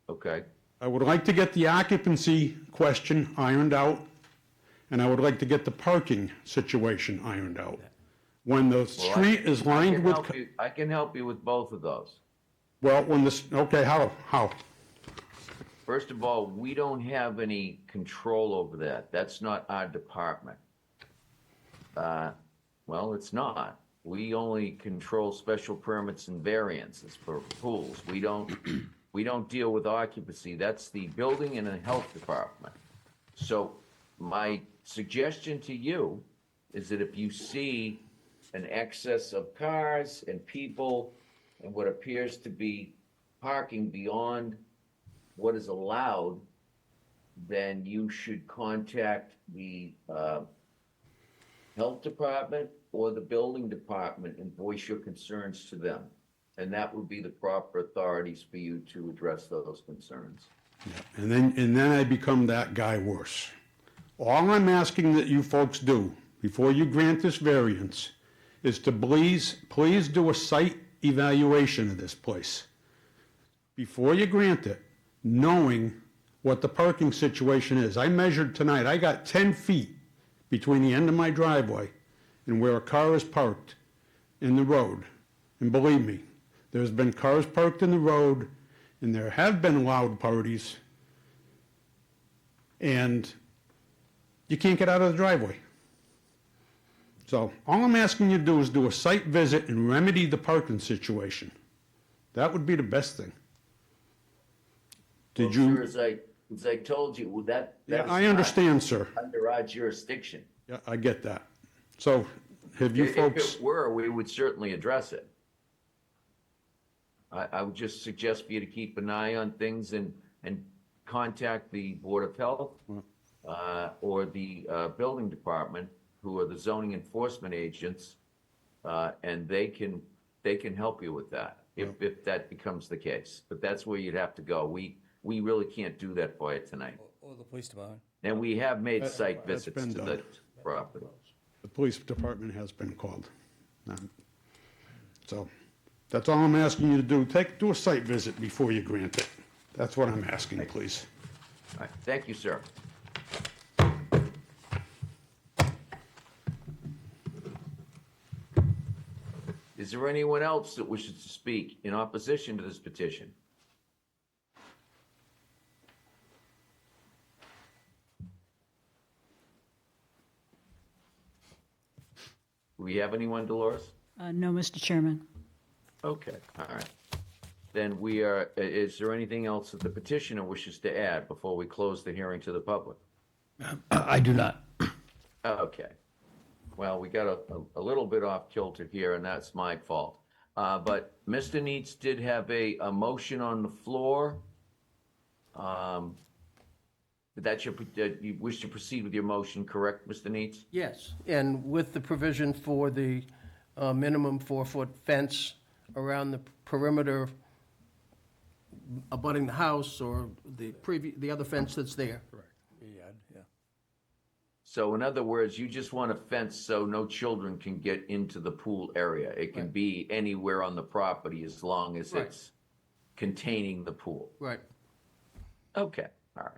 okay. I would like to get the occupancy question ironed out, and I would like to get the parking situation ironed out. When the street is lined with, I can help you with both of those. well, when this, okay, how? First of all, we don't have any control over that. That's not our department. Well, it's not. We only control special permits and variances for pools. We don't deal with occupancy. That's the building and the health department. So my suggestion to you is that if you see an excess of cars and people and what appears to be parking beyond what is allowed, then you should contact the health department or the building department and voice your concerns to them. And that would be the proper authorities for you to address those concerns. And then I become that guy worse. All I'm asking that you folks do, before you grant this variance, is to please do a site evaluation of this place. Before you grant it, knowing what the parking situation is. I measured tonight, I got 10 feet between the end of my driveway and where a car is parked in the road. And believe me, there's been cars parked in the road, and there have been loud parties, and you can't get out of the driveway. So all I'm asking you to do is do a site visit and remedy the parking situation. That would be the best thing. Did Well, you? sir, as I told you, well, that Yeah, is I not understand, sir. under our jurisdiction. Yeah, I get that. So have you If folks, it were, we would certainly address it. I would just suggest for you to keep an eye on things and contact the Board of Health or the Building Department, who are the zoning enforcement agents, and they can help you with that, if that becomes the case. But that's where you'd have to go. We really can't do that for you tonight. Or the police department. And we have made site that's visits been to done. the property. the police department has been called. So that's all I'm asking you to do. Do a site visit before you grant it. That's what I'm asking, please. All right, thank you, sir. Is there anyone else that wishes to speak in opposition to this petition? Do we have anyone, Dolores? No, Mr. Chairman. Okay, all right. Then is there anything else that the petitioner wishes to add before we close the hearing to the public? I do not. Okay. Well, we got a little bit off kilter here, and that's my fault. But Mr. Neitz did have a motion on the floor. You wish to proceed with your motion, correct, Mr. Neitz? Yes, and with the provision for the minimum 4-foot fence around the perimeter abutting the house or the other fence that's there. Correct. Yeah. So in other words, you just want a fence so no children can get into the pool area. It can be anywhere on the property as long as Right. it's containing the pool. Right. Okay, all right.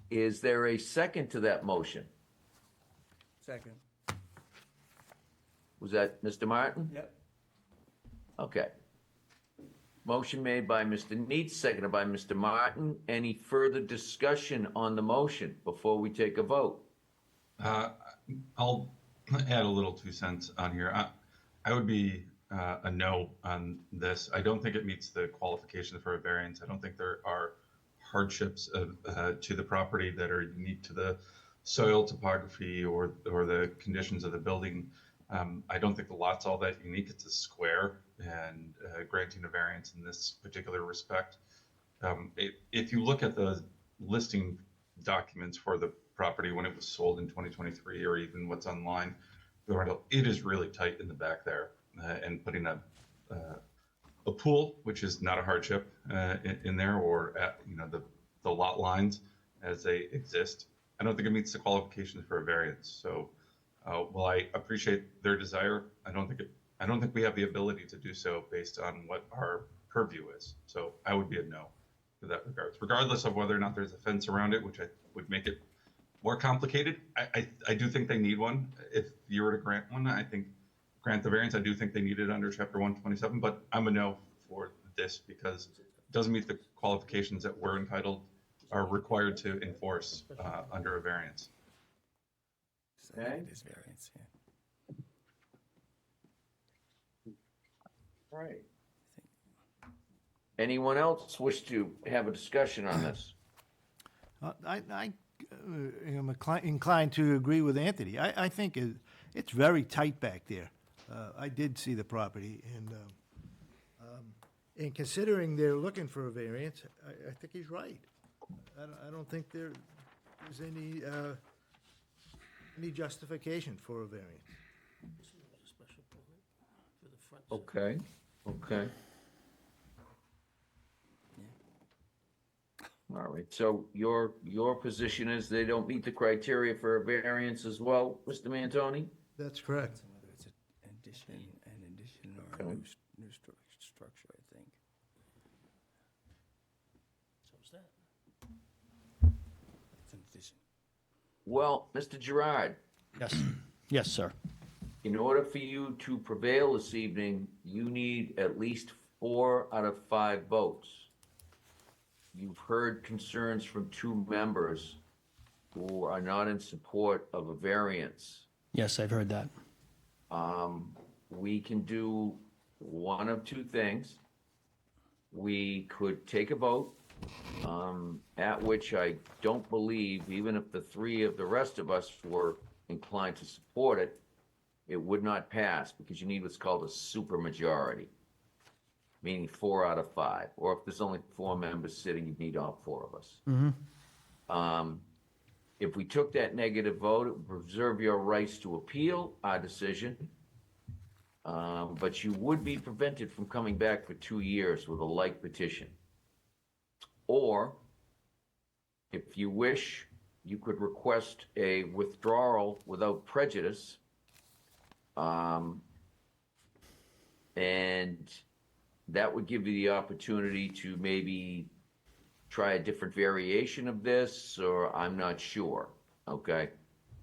Is there a second to that motion? Second. Was that Mr. Martin? Yep. Okay. Motion made by Mr. Neitz, seconded by Mr. Martin. Any further discussion on the motion before we take a vote? I'll add a little 2 cents on here. I would be a no on this. I don't think it meets the qualifications for a variance. I don't think there are hardships to the property that are unique to the soil topography or the conditions of the building. I don't think the lot's all that unique. It's a square, and granting a variance in this particular respect. If you look at the listing documents for the property when it was sold in 2023, or even what's online, the rental, it is really tight in the back there, and putting a pool, which is not a hardship, in there, or at the lot lines as they exist, I don't think it meets the qualifications for a variance. So, while I appreciate their desire, I don't think we have the ability to do so based on what our purview is. So I would be a no to that regards, regardless of whether or not there's a fence around it, which I would make it more complicated. I do think they need one. If you were to grant one, grant the variance. I do think they need it under Chapter 127, but I'm a no for this because it doesn't meet the qualifications that we're are required to enforce under a variance. Okay. It is variance, yeah. Right. Anyone else wish to have a discussion on this? I am inclined to agree with Anthony. I think it's very tight back there. I did see the property, and considering they're looking for a variance, I think he's right. I don't think there's any justification for a variance. Okay, okay. All right, so your position is they don't meet the criteria for a variance as well, Mr. Mantoni? That's correct. Whether it's an addition or a Okay. new structure, I think. So's that. It's an addition. Well, Mr. Gerard, Yes. Yes, sir. in order for you to prevail this evening, you need at least 4 out of 5 votes. You've heard concerns from 2 members who are not in support of a variance. Yes, I've heard that. We can do one of 2 things. we could take a vote, at which I don't believe, even if the three of the rest of us were inclined to support it, it would not pass because you need what's called a supermajority, meaning 4 out of 5. Or if there's only 4 members sitting, you'd need all 4 of us. If we took that negative vote, it would preserve your rights to appeal our decision. But you would be prevented from coming back for 2 years with a like petition. Or, if you wish, you could request a withdrawal without prejudice. And that would give you the opportunity to maybe try a different variation of this, or I'm not sure, okay?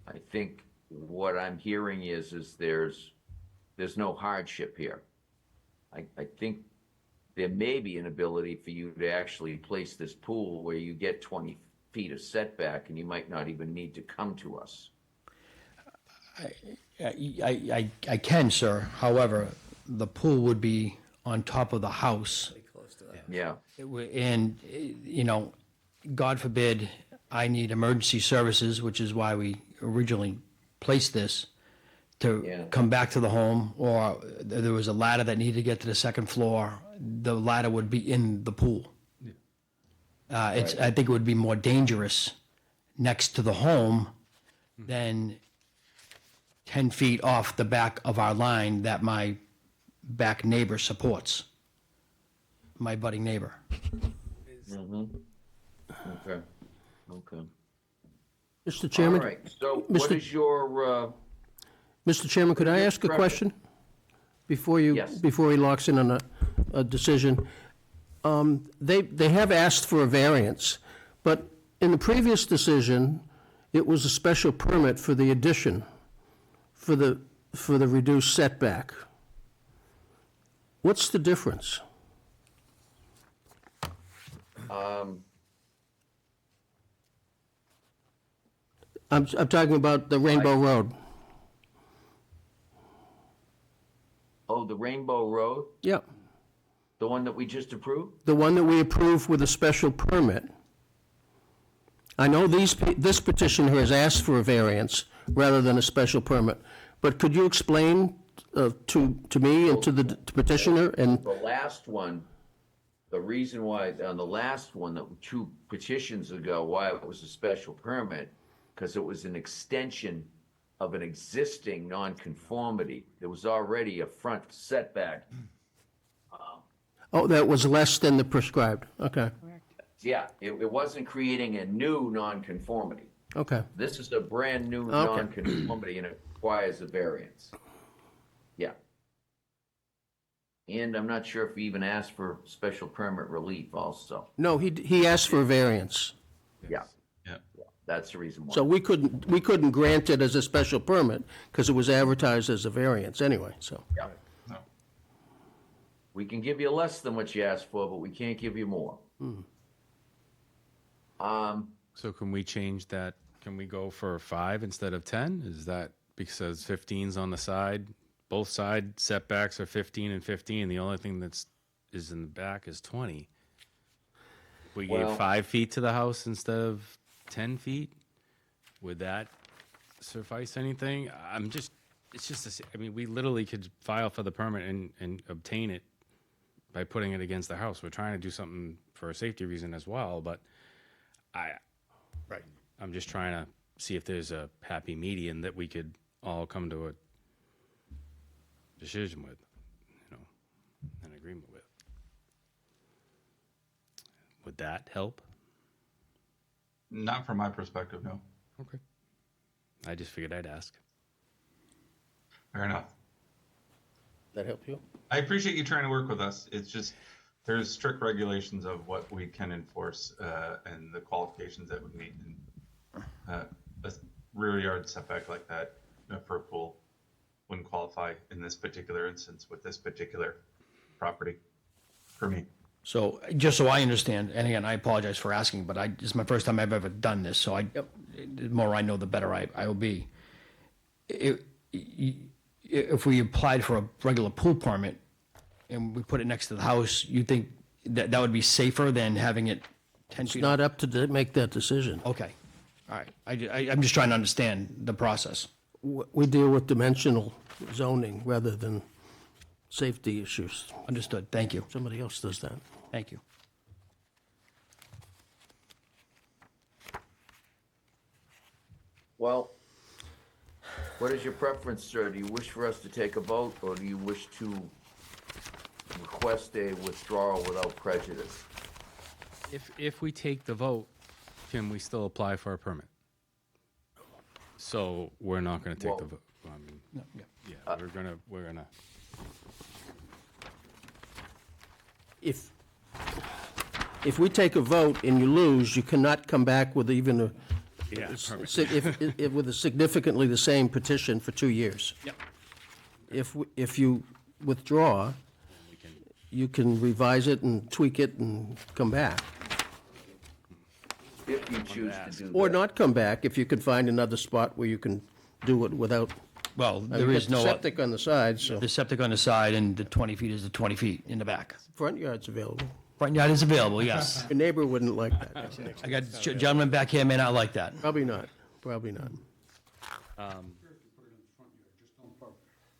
I think what I'm hearing is there's no hardship here. I think there may be an ability for you to actually place this pool where you get 20 feet of setback and you might not even need to come to us. I can, sir. However, the pool would be on top of the house. Yeah. And, you know, God forbid, I need emergency services, which is why we originally placed this, to come back to the home, or there was a ladder that needed to get to the second floor, the ladder would be in the pool. I think it would be more dangerous next to the home than 10 feet off the back of our line that my back neighbor supports, my budding neighbor. Okay. Okay. Mr. All Chairman? right. So what is your, Mr. Chairman, could I ask a question before you, Yes. before he locks in on a decision? They have asked for a variance, but in the previous decision, it was a special permit for the addition, for the reduced setback. What's the difference? I'm talking about the Rainbow Road. oh, the Rainbow Road, Yep, the one that we just approved? the one that we approved with a special permit. I know this petitioner has asked for a variance rather than a special permit, but could you explain to me and to the petitioner and, The last one, the reason why, on the last one, that 2 petitions ago, why it was a special permit, because it was an extension of an existing nonconformity. There was already a front setback. oh, that was less than the prescribed? Okay, Yeah, it wasn't creating a new nonconformity. okay. This is a brand-new Okay. nonconformity and it requires a variance. Yeah. And I'm not sure if he even asked for special permit relief also. No, he asked for a variance, Yeah, Yeah. that's the reason why. so we couldn't grant it as a special permit because it was advertised as a variance anyway, so. Yeah. No. We can give you less than what you asked for, but we can't give you more. So can we change that? Can we go for 5 instead of 10? Is that because 15's on the side? Both side setbacks are 15 and 15. The only thing is in the back is 20. If we gave Well- 5 feet to the house instead of 10 feet, would that suffice anything? It's just, I mean, we literally could file for the permit and obtain it by putting it against the house. We're trying to do something for a safety reason as well, but I'm just trying to see if there's a happy median that we could all come to a decision with, an agreement with. Would that help? Not from my perspective, no. Okay. I just figured I'd ask. Fair enough. That help you? I appreciate you trying to work with us. It's just, there's strict regulations of what we can enforce and the qualifications that we meet. And a rear yard setback like that for a pool wouldn't qualify in this particular instance with this particular property for me. So, just so I understand, and again, I apologize for asking, but this is my first time I've ever done this, so the more I know, the better I will be. If we applied for a regular pool permit and we put it next to the house, you think that would be safer than having it 10 It's feet? not up to make that decision. Okay, all right. I'm just trying to understand the process. We deal with dimensional zoning rather than safety issues. Understood, thank you, Somebody else does that. thank you. Well, what is your preference, sir? Do you wish for us to take a vote, or do you wish to request a withdrawal without prejudice? If we take the vote, can we still apply for a permit? So we're not gonna take the vote. I mean, yeah, we're gonna. If we take a vote and you lose, you cannot come back with even a, Yeah, permit. with a significantly the same petition for 2 years. Yep. If you withdraw, you can revise it and tweak it and come back. If you choose to do that. Or not come back if you can find another spot where you can do it without, Well, I there mean, is the no, septic on the side, so the septic on the side and the 20 feet is the 20 feet in the back. front yard's available. Front yard is available, yes. Your neighbor wouldn't like that. I got gentlemen back here may not like that. Probably not, probably not.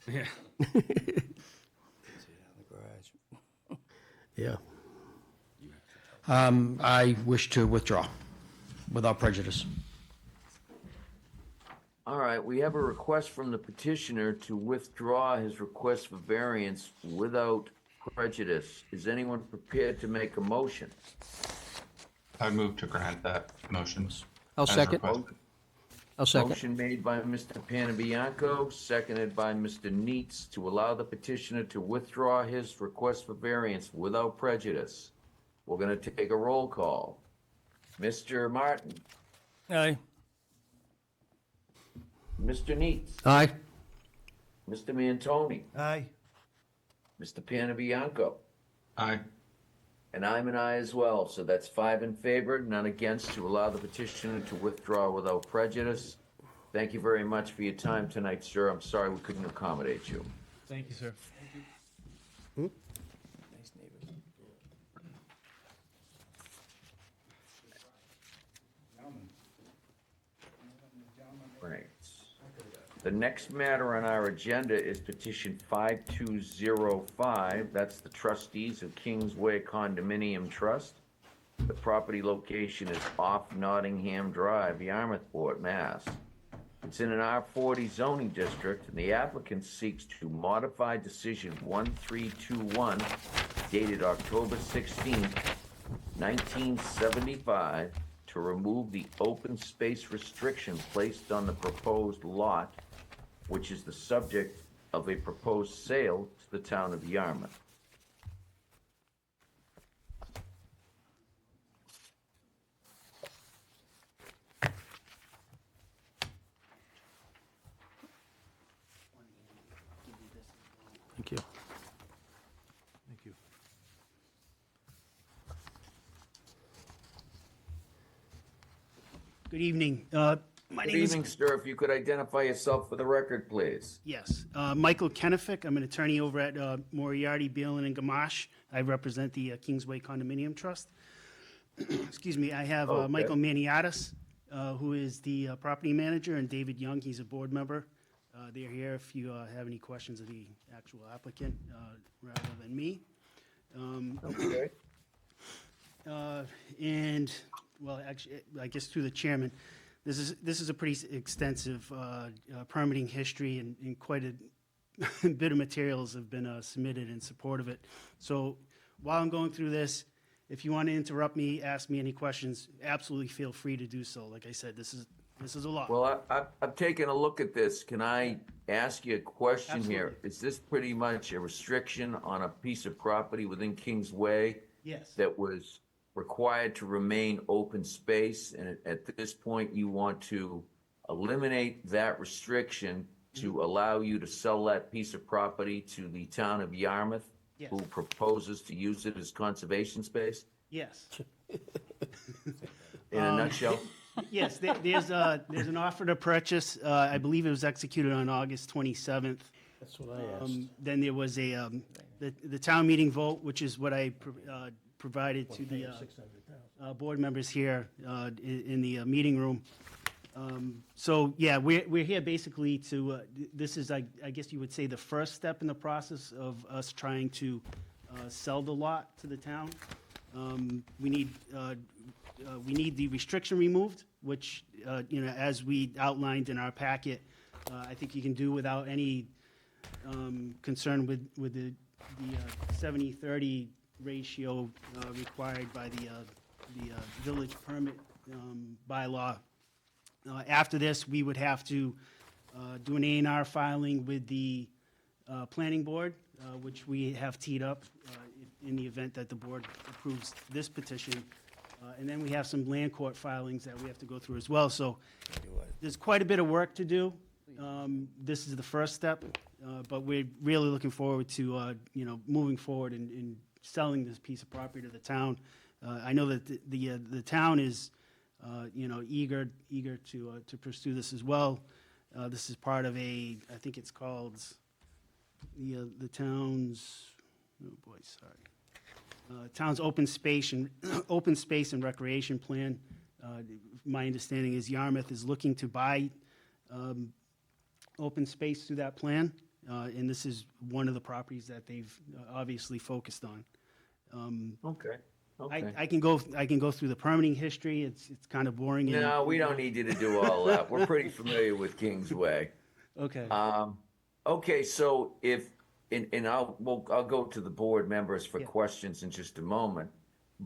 Yeah. Yeah. I wish to withdraw without prejudice. All right, we have a request from the petitioner to withdraw his request for variance without prejudice. Is anyone prepared to make a motion? I move to grant that motion. I'll as second. requested. I'll second. Motion made by Mr. Panabianco, seconded by Mr. Neitz, to allow the petitioner to withdraw his request for variance without prejudice. We're gonna take a roll call. Mr. Martin, Aye. Mr. Neitz, Aye. Mr. Mantoni, Aye. Mr. Panabianco, Aye. and I'm an aye as well, so that's 5 in favor, none against, to allow the petitioner to withdraw without prejudice. Thank you very much for your time tonight, sir. I'm sorry we couldn't accommodate you. Thank you, sir. Right. The next matter on our agenda is petition 5205. That's the trustees of Kingsway Condominium Trust. The property location is off Nottingham Drive, Yarmouthport, Mass. It's in an R40 zoning district, and the applicant seeks to modify decision 1321 dated October 16, 1975, to remove the open space restriction placed on the proposed lot, which is the subject of a proposed sale to the town of Yarmouth. Thank you. Thank you. Good evening. My Good name is, evening, sir. If you could identify yourself for the record, please. yes, Michael Kennefic. I'm an attorney over at Moriarty, Beelin, and Gamache. I represent the Kingsway Condominium Trust. Excuse me. I have Okay. Michael Maniatis, who is the property manager, and David Young. He's a board member. They're here if you have any questions of the actual applicant rather than me. Okay. And, well, actually, I guess through the chairman, this is a pretty extensive permitting history, and quite a bit of materials have been submitted in support of it. So while I'm going through this, if you want to interrupt me, ask me any questions, absolutely feel free to do so. Like I said, this is a lot. Well, I've taken a look at this. Can I ask you a question here? Is this pretty much a restriction on a piece of property within Kingsway Yes. that was required to remain open space? And at this point, you want to eliminate that restriction to allow you to sell that piece of property to the town of Yarmouth, Yes. who proposes to use it as conservation space? Yes. In a nutshell? Yes, there's an offer to purchase. I believe it was executed on August 27th. That's what I asked. Then there was the town meeting vote, which is what I provided to the board members here in the meeting room. So, yeah, we're here basically to, this is, I guess you would say, the first step in the process of us trying to sell the lot to the town. We need the restriction removed, which, as we outlined in our packet, I think you can do without any concern with the 70-30 ratio required by the village permit bylaw. After this, we would have to do an A&R filing with the planning board, which we have teed up in the event that the board approves this petition. And then we have some land court filings that we have to go through as well. So there's quite a bit of work to do. This is the first step, but we're really looking forward to, moving forward and selling this piece of property to the town. I know that the town is, eager to pursue this as well. This is part of I think it's called the town's, oh boy, sorry. Town's open space and recreation plan. My understanding is Yarmouth is looking to buy open space through that plan, and this is one of the properties that they've obviously focused on. Okay. I can go through the permitting history. It's kind of boring. No, we don't need you to do all that. We're pretty familiar with Kingsway. Okay. Okay, so I'll go to the board members for questions in just a moment.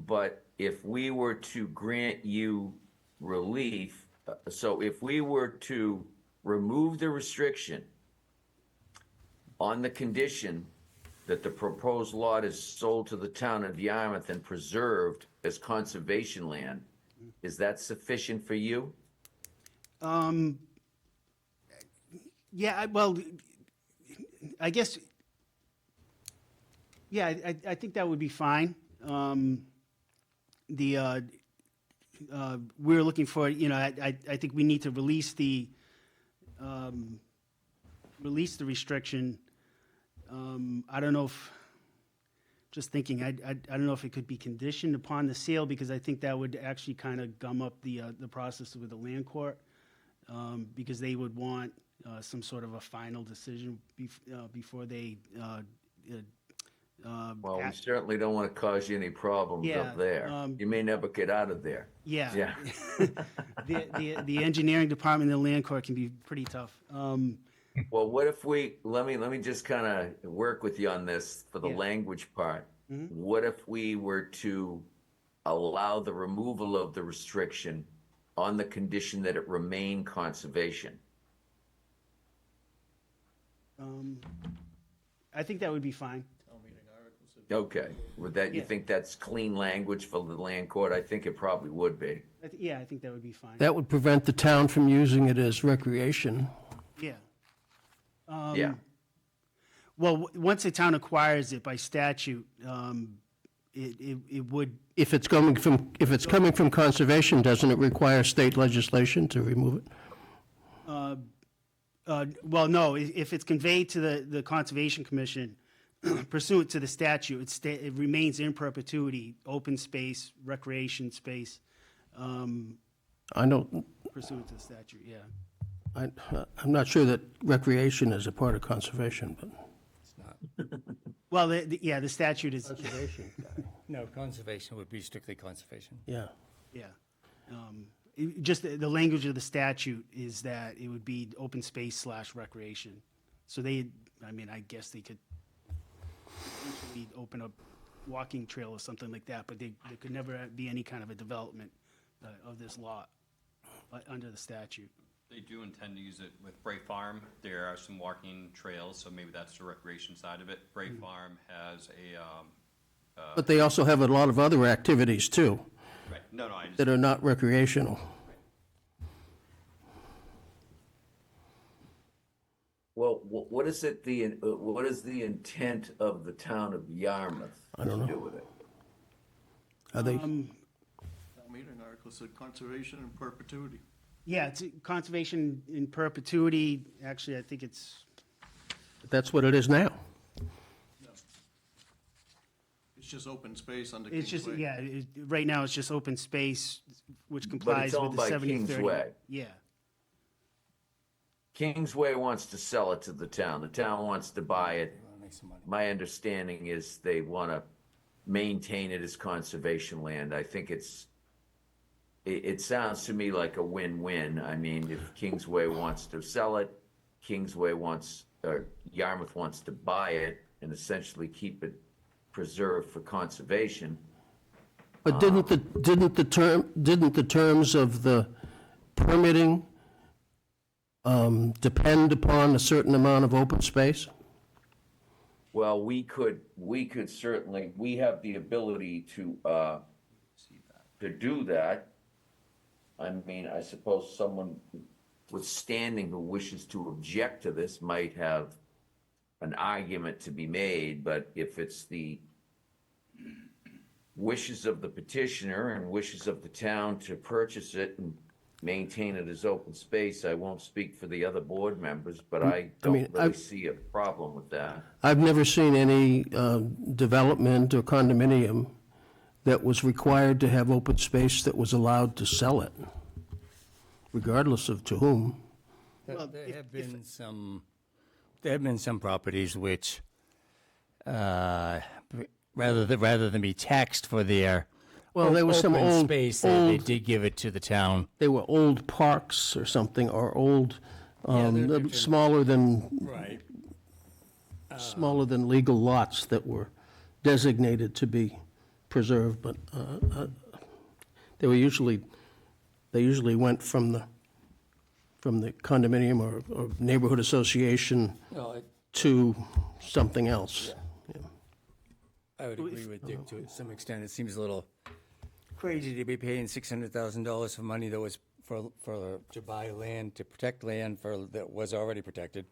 But if we were to grant you relief, so if we were to remove the restriction on the condition that the proposed lot is sold to the town of Yarmouth and preserved as conservation land, is that sufficient for you? Yeah, well, I guess, yeah, I think that would be fine. We're looking for, I think we need to release the restriction. I don't know if, just thinking, I don't know if it could be conditioned upon the sale, because I think that would actually kind of gum up the process with the land court, because they would want some sort of a final decision before they. Well, we certainly don't want to cause you any problems up there. You may never get out of there. Yeah. The engineering department and the land court can be pretty tough. Well, what if let me just kind of work with you on this for the language part. What if we were to allow the removal of the restriction on the condition that it remain conservation? I think that would be fine. Okay, with that, you think that's clean language for the land court? I think it probably would be. Yeah, I think that would be fine. That would prevent the town from using it as recreation. Yeah. Yeah. Well, once the town acquires it by statute, it would. If it's coming from conservation, doesn't it require state legislation to remove it? Well, no, if it's conveyed to the Conservation Commission pursuant to the statute, it remains in perpetuity, open space, recreation space. I don't. Pursuant to the statute, yeah. I'm not sure that recreation is a part of conservation, but. It's not. Well, the statute is. Conservation. No, conservation would be strictly conservation. Yeah. Yeah. Just the language of the statute is that it would be open space / recreation. So I guess they could potentially open a walking trail or something like that, but there could never be any kind of a development of this lot under the statute. They do intend to use it with Bray Farm. There are some walking trails, so maybe that's the recreation side of it. Bray Farm has But they also have a lot of other activities too. right. No, I just That are not recreational. Well, what is it? What is the intent of the town of Yarmouth I don't to know. do with it? Are they? Meeting article said conservation and perpetuity. Yeah, it's conservation in perpetuity. Actually, I think it's. That's what it is now. It's just open space under It's just, Kingsway. yeah, right now it's just open space, which But complies it's with owned the by 70/30. Kingsway. Yeah. Kingsway wants to sell it to the town. The town wants to buy it. My understanding is they want to maintain it as conservation land. I think it sounds to me like a win-win. I mean, if Kingsway wants to sell it, Yarmouth wants to buy it and essentially keep it preserved for conservation. But didn't the terms of the permitting depend upon a certain amount of open space? Well, we could certainly, we have the ability to do that. I mean, I suppose someone with standing who wishes to object to this might have an argument to be made, but if it's the wishes of the petitioner and wishes of the town to purchase it and maintain it as open space, I won't speak for the other board members, but I don't really see a problem with that. I've never seen any development or condominium that was required to have open space that was allowed to sell it, regardless of to whom. There have been some properties which, rather than be taxed for their There was some open old space, they did give it to the town. They were old parks or something, or old, they're different. smaller than Right. smaller than legal lots that were designated to be preserved, but they usually went from the condominium or neighborhood association to something else. I would agree with Dick to some extent. It seems a little crazy to be paying $600,000 for money that was to buy land, to protect land that was already protected.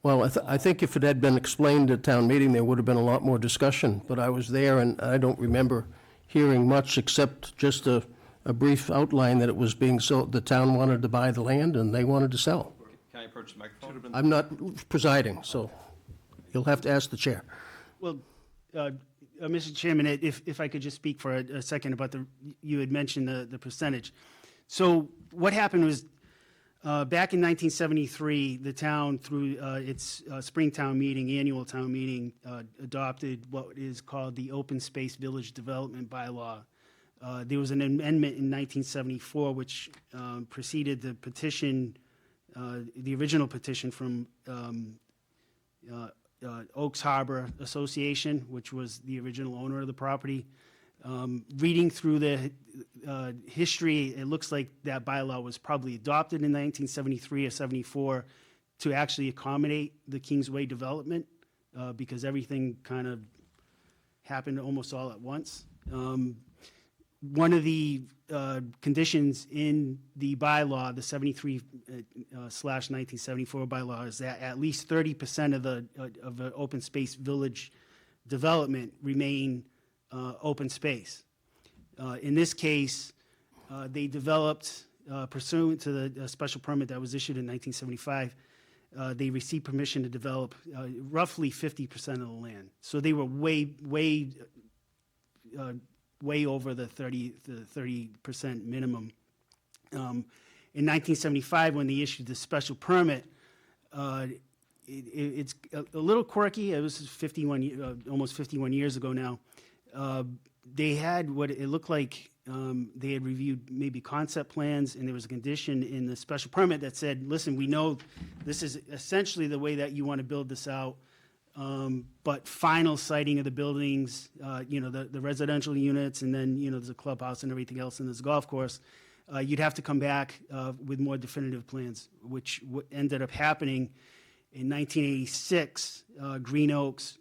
Well, I think if it had been explained at town meeting, there would have been a lot more discussion, but I was there and I don't remember hearing much except just a brief outline that it was being sold, the town wanted to buy the land and they wanted to sell. Can I approach the microphone? I'm not presiding, so you'll have to ask the chair. Well, Mr. Chairman, if I could just speak for a second about you had mentioned the percentage. So what happened was, back in 1973, the town, through its Springtown meeting, annual town meeting, adopted what is called the Open Space Village Development Bylaw. There was an amendment in 1974 which preceded the petition, the original petition from Oaks Harbor Association, which was the original owner of the property. Reading through the history, it looks like that bylaw was probably adopted in 1973 or 74 to actually accommodate the Kingsway development, because everything kind of happened almost all at once. One of the conditions in the bylaw, the 73/1974 bylaw, is that at least 30% of the open space village development remain open space. In this case, they developed, pursuant to the special permit that was issued in 1975, they received permission to develop roughly 50% of the land. So they were way over the 30% minimum. In 1975, when they issued the special permit, it's a little quirky. It was almost 51 years ago now. They had what it looked like. They had reviewed maybe concept plans, and there was a condition in the special permit that said, listen, we know this is essentially the way that you want to build this out, but final siting of the buildings, the residential units, and then, there's a clubhouse and everything else, and there's a golf course, you'd have to come back with more definitive plans, which ended up happening in 1986. Green Oaks,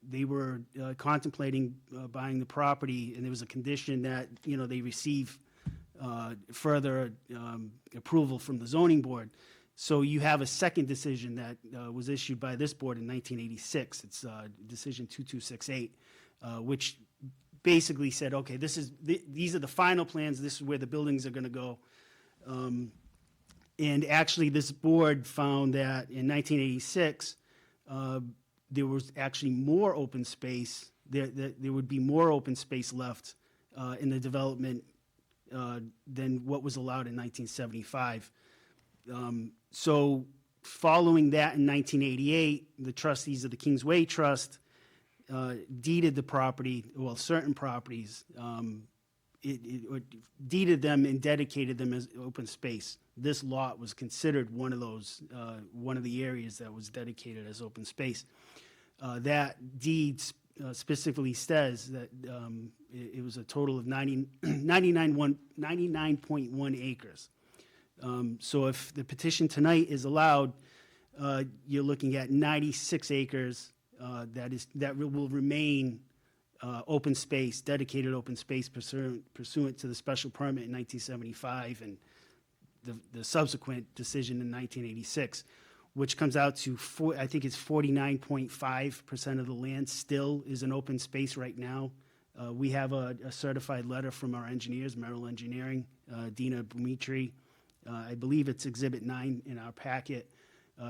they were contemplating buying the property, and there was a condition that, they receive further approval from the zoning board. So you have a second decision that was issued by this board in 1986. It's decision 2268, which basically said, okay, these are the final plans. This is where the buildings are going to go. And actually, this board found that in 1986, there was actually more open space there would be more open space left in the development than what was allowed in 1975. So following that in 1988, the trustees of the Kingsway Trust deeded the property, well, certain properties, it deeded them and dedicated them as open space. This lot was considered one of those, one of the areas that was dedicated as open space. That deed specifically says that it was a total of 99.1 acres. So if the petition tonight is allowed, you're looking at 96 acres that will remain open space, dedicated open space pursuant to the special permit in 1975 and the subsequent decision in 1986, which comes out to, I think it's 49.5% of the land still is an open space right now. We have a certified letter from our engineers, Merrill Engineering, Dina Bumitri. I believe it's Exhibit 9 in our packet.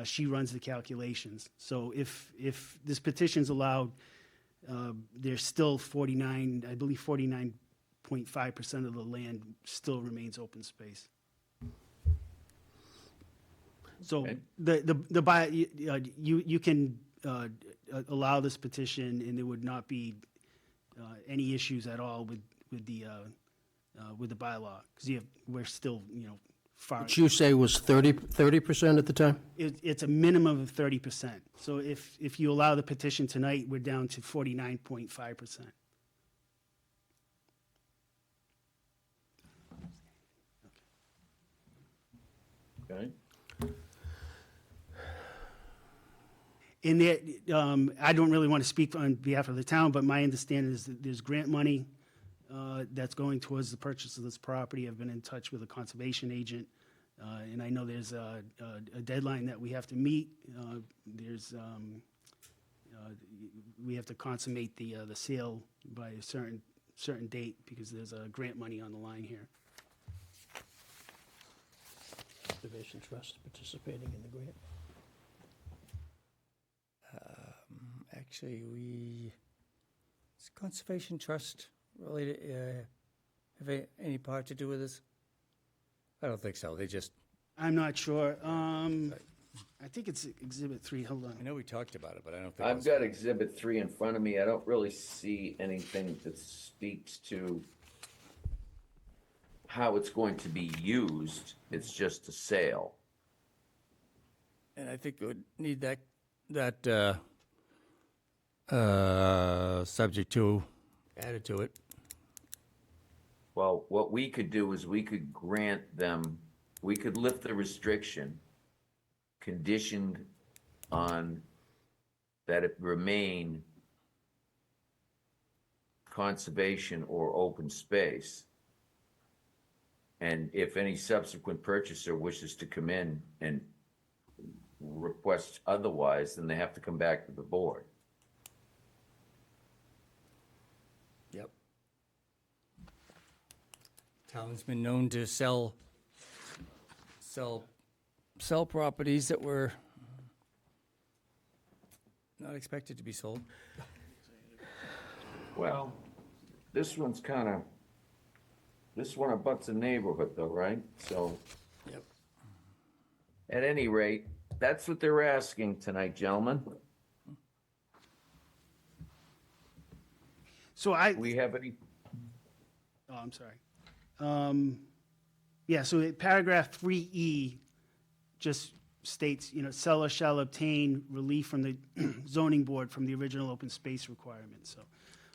She runs the calculations. So if this petition's allowed, there's still 49.5% of the land still remains open space. So you can allow this petition, and there would not be any issues at all with the bylaw, because we're still, far. Which you say was 30% at the time? It's a minimum of 30%. So if you allow the petition tonight, we're down to 49.5%. Okay. In there, I don't really want to speak on behalf of the town, but my understanding is that there's grant money that's going towards the purchase of this property. I've been in touch with a conservation agent, and I know there's a deadline that we have to meet. We have to consummate the sale by a certain date because there's grant money on the line here. Conservation Trust participating in the grant. Actually, is Conservation Trust related, have any part to do with this? I don't think so. They just, I'm not sure. I think it's Exhibit 3. Hold on. I know we talked about it, but I don't think. I've got Exhibit 3 in front of me. I don't really see anything that speaks to how it's going to be used. It's just a sale. And I think it would need that subject to added to it. Well, what we could do is we could grant them, we could lift the restriction conditioned on that it remain conservation or open space. And if any subsequent purchaser wishes to come in and request otherwise, then they have to come back to the board. Yep. Town's been known to sell properties that were not expected to be sold. Well, this one abuts a neighborhood though, right? So. Yep. At any rate, that's what they're asking tonight, gentlemen. So we have any? Oh, I'm sorry. Yeah, so paragraph 3E just states, seller shall obtain relief from the zoning board from the original open space requirement. So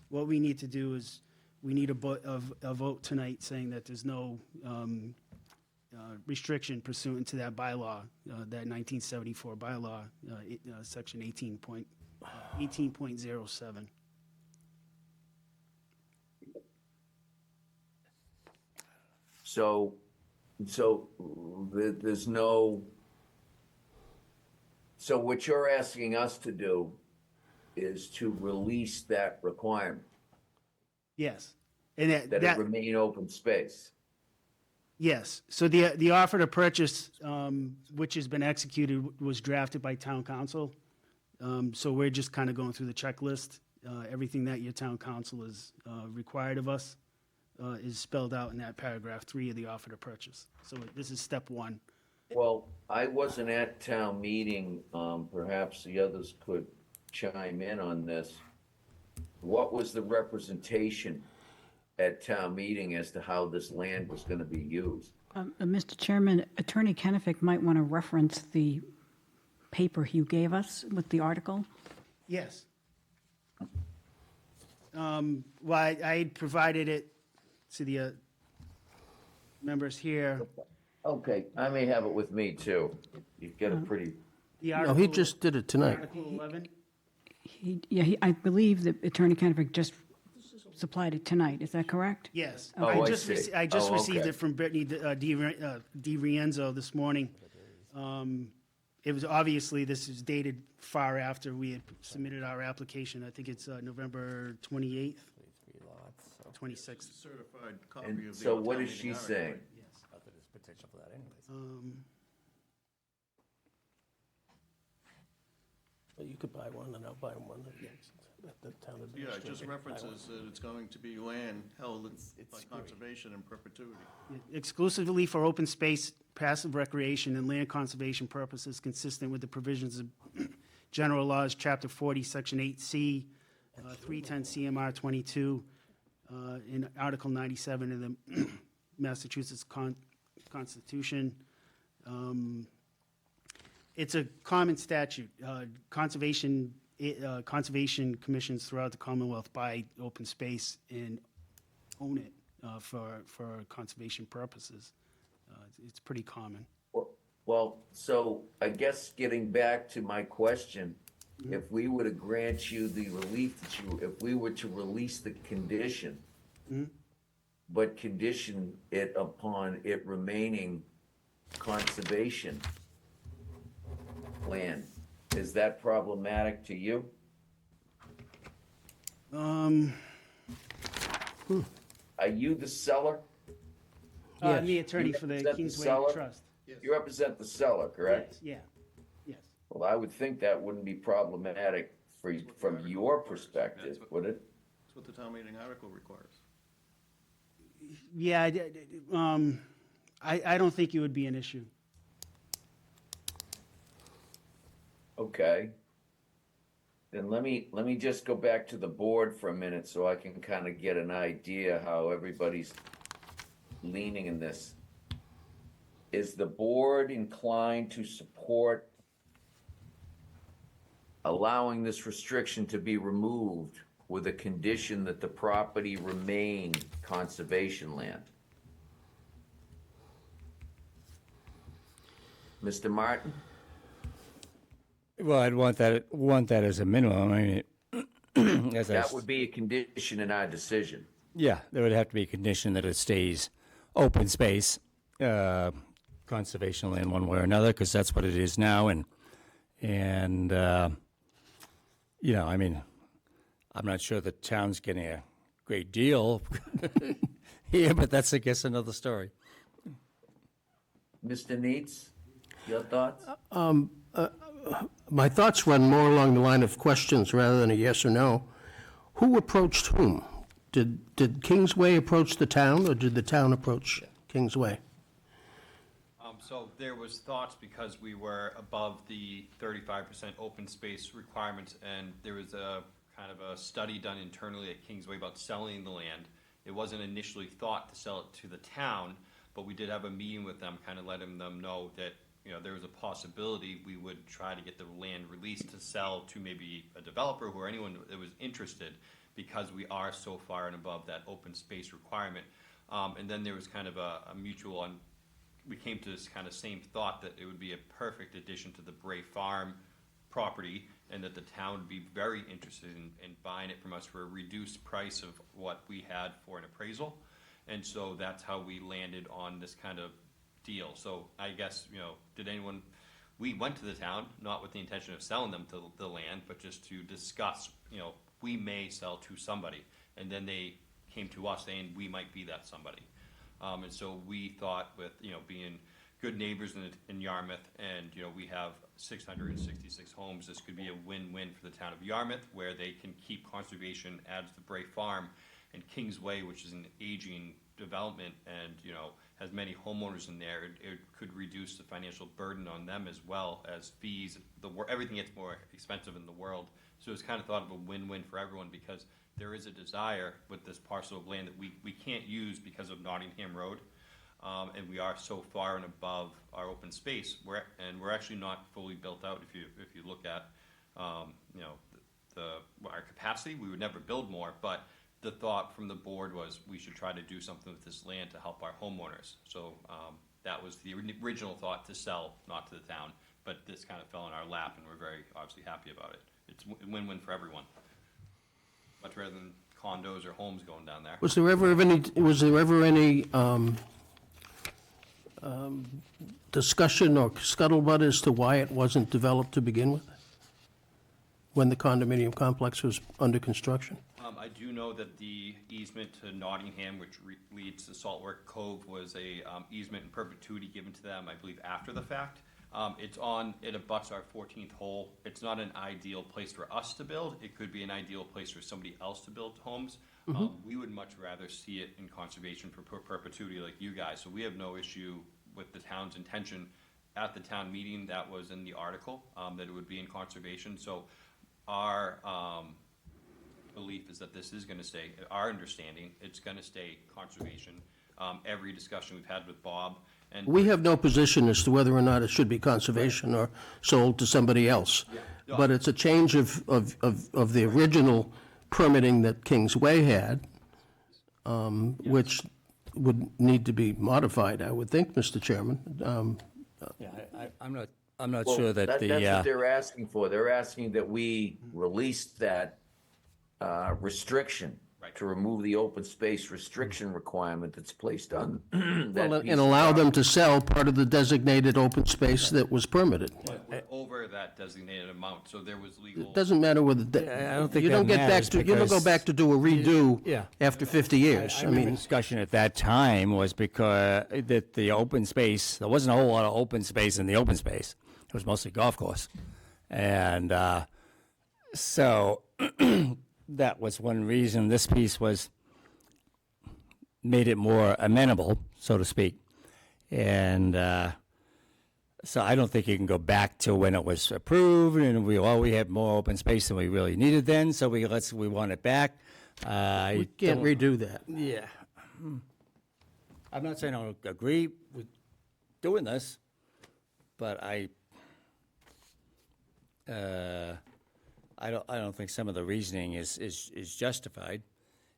what we need to do is we need a vote tonight saying that there's no restriction pursuant to that bylaw, that 1974 bylaw, section 18.07. So there's no, so what you're asking us to do is to release that requirement, Yes. And that it remain open space. Yes. So the offer to purchase, which has been executed, was drafted by town council. So we're just kind of going through the checklist. Everything that your town council has required of us is spelled out in that paragraph 3 of the offer to purchase. So this is step 1. Well, I wasn't at town meeting, perhaps the others could chime in on this. What was the representation at town meeting as to how this land was gonna be used? Mr. Chairman, Attorney Kennefic might want to reference the paper you gave us with the article. Yes. Well, I provided it to the members here. Okay, I may have it with me too. You've got a pretty, The No, he article- just did it tonight. Article 11? I believe that Attorney Kennefic just supplied it tonight. Is that correct? Yes. Oh, I just see. I just Oh, received okay. it from Brittany Di Rienzo this morning. It was, obviously, this is dated far after we had submitted our application. I think it's November 28th, 26th. Certified copy and of the. so what town is meeting she article. saying? You could buy one, and I'll buy one at the town Yeah, it just administrator. references that it's going to be land held by conservation in perpetuity. Exclusively for open space, passive recreation, and land conservation purposes consistent with the provisions of General Laws, Chapter 40, Section 8C, 310 CMR 22, in Article 97 of the Massachusetts Constitution. It's a common statute. Conservation commissions throughout the Commonwealth buy open space and own it for conservation purposes. It's pretty common. Well, so I guess getting back to my question, if we were to grant you the relief that if we were to release the condition, but condition it upon it remaining conservation land, is that problematic to you? Are you the seller? I'm the attorney You for the represent Kingsway seller? Trust. You represent the seller, correct? Yeah, yes. Well, I would think that wouldn't be problematic from your perspective, would it? That's what the town meeting article requires. Yeah, I don't think it would be an issue. Okay. Then let me just go back to the board for a minute so I can kind of get an idea how everybody's leaning in this. Is the board inclined to support allowing this restriction to be removed with a condition that the property remain conservation land? Mr. Martin? Well, I'd want that as a minimum. I mean, That would be a condition in our decision. yeah, there would have to be a condition that it stays open space, conservation land one way or another, because that's what it is now. And you know, I mean, I'm not sure the town's getting a great deal here, but that's, I guess, another story. Mr. Neitz, your thoughts? My thoughts run more along the line of questions rather than a yes or no. Who approached whom? Did Kingsway approach the town, or did the town approach Kingsway? So there was thoughts because we were above the 35% open space requirements, and there was a kind of a study done internally at Kingsway about selling the land. It wasn't initially thought to sell it to the town, but we did have a meeting with them, kind of letting them know that, you know, there was a possibility we would try to get the land released to sell to maybe a developer or anyone that was interested, because we are so far and above that open space requirement. And then there was kind of a mutual, and we came to this kind of same thought that it would be a perfect addition to the Bray Farm property, and that the town would be very interested in buying it from us for a reduced price of what we had for an appraisal. And so that's how we landed on this kind of deal. So I guess, you know, we went to the town, not with the intention of selling them the land, but just to discuss, you know, we may sell to somebody. And then they came to us saying we might be that somebody. And so we thought with, you know, being good neighbors in Yarmouth, and, you know, we have 666 homes. This could be a win-win for the town of Yarmouth, where they can keep conservation at the Bray Farm and Kingsway, which is an aging development and, you know, has many homeowners in there. It could reduce the financial burden on them as well as fees. Everything gets more expensive in the world. So it's kind of thought of a win-win for everyone, because there is a desire with this parcel of land that we can't use because of Nottingham Road. And we are so far and above our open space, we're actually not fully built out. If you look at, you know, our capacity, we would never build more, but the thought from the board was we should try to do something with this land to help our homeowners. So that was the original thought, to sell, not to the town, but this kind of fell in our lap, and we're very obviously happy about it. It's a win-win for everyone, much rather than condos or homes going down there. Was there ever any discussion or scuttlebutt as to why it wasn't developed to begin with, when the condominium complex was under construction? I do know that the easement to Nottingham, which leads to Saltwork Cove, was a easement in perpetuity given to them, I believe, after the fact. It abuts our 14th hole. It's not an ideal place for us to build. It could be an ideal place for somebody else to build homes. We would much rather see it in conservation for perpetuity like you guys. So we have no issue with the town's intention. At the town meeting, that was in the article, that it would be in conservation. So our belief is that this is going to stay, our understanding, it's going to stay conservation. Every discussion we've had with Bob. And We have no position as to whether or not it should be conservation or sold to somebody else. Yeah. But it's a change of the original permitting that Kingsway had, which would need to be modified, I would think, Mr. Chairman. Yeah, I'm not Well, sure that that's the, what they're asking for. They're asking that we release that restriction, to remove the open space restriction requirement that's placed on that Well, piece and of allow them property. to sell part of the designated open space that was permitted. We're over that designated amount, so there was legal. It doesn't matter whether, I don't think you don't that get back matters to, you don't go because- back to do a redo Yeah. after 50 years. I I mean, mean, discussion at that time was because that the open space, there wasn't a whole lot of open space in the open space. It was mostly golf course. And so that was one reason this piece made it more amenable, so to speak. And so I don't think you can go back to when it was approved and we had more open space than we really needed then, so we want it back. we can't redo that. Yeah. I'm not saying I don't agree with doing this, but I don't think some of the reasoning is justified.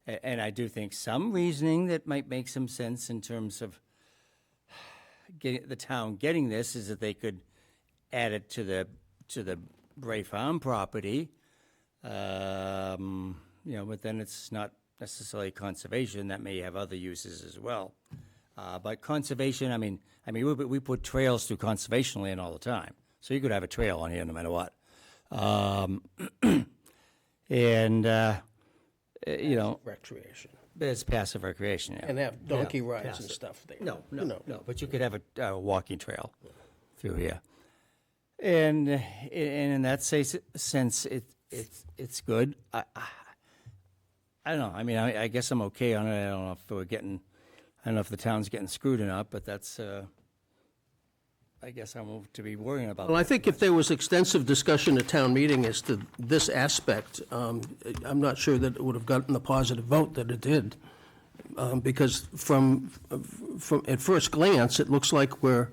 And I do think some reasoning that might make some sense in terms of the town getting this is that they could add it to the Bray Farm property. But then it's not necessarily conservation. That may have other uses as well. But conservation, I mean, we put trails through conservation land all the time. So you could have a trail on here no matter what. Recreation. It's passive recreation, yeah. And have donkey Yeah, rides and passive. stuff there. No, You know. but you could have a walking trail through here. And in that sense, it's good. I don't know. I mean, I guess I'm okay on it. I don't know if I don't know if the town's getting screwed or not, but that's, I guess I'm to be worrying about. Well, I think if there was extensive discussion at town meeting as to this aspect, I'm not sure that it would have gotten the positive vote that it did. Because from at first glance, it looks like we've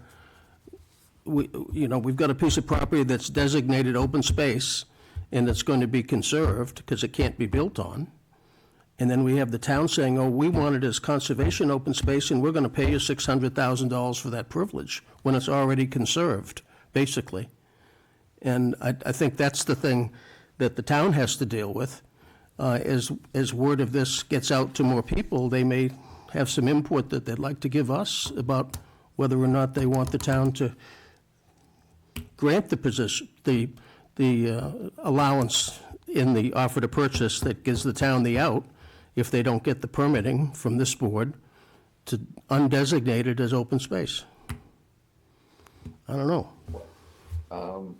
got a piece of property that's designated open space and it's going to be conserved because it can't be built on. And then we have the town saying, oh, we want it as conservation open space, and we're going to pay you $600,000 for that privilege, when it's already conserved, basically. And I think that's the thing that the town has to deal with. As word of this gets out to more people, they may have some input that they'd like to give us about whether or not they want the town to grant the position, the allowance in the offer to purchase that gives the town the out, if they don't get the permitting from this board, to undesignate it as open space. I don't know. Um,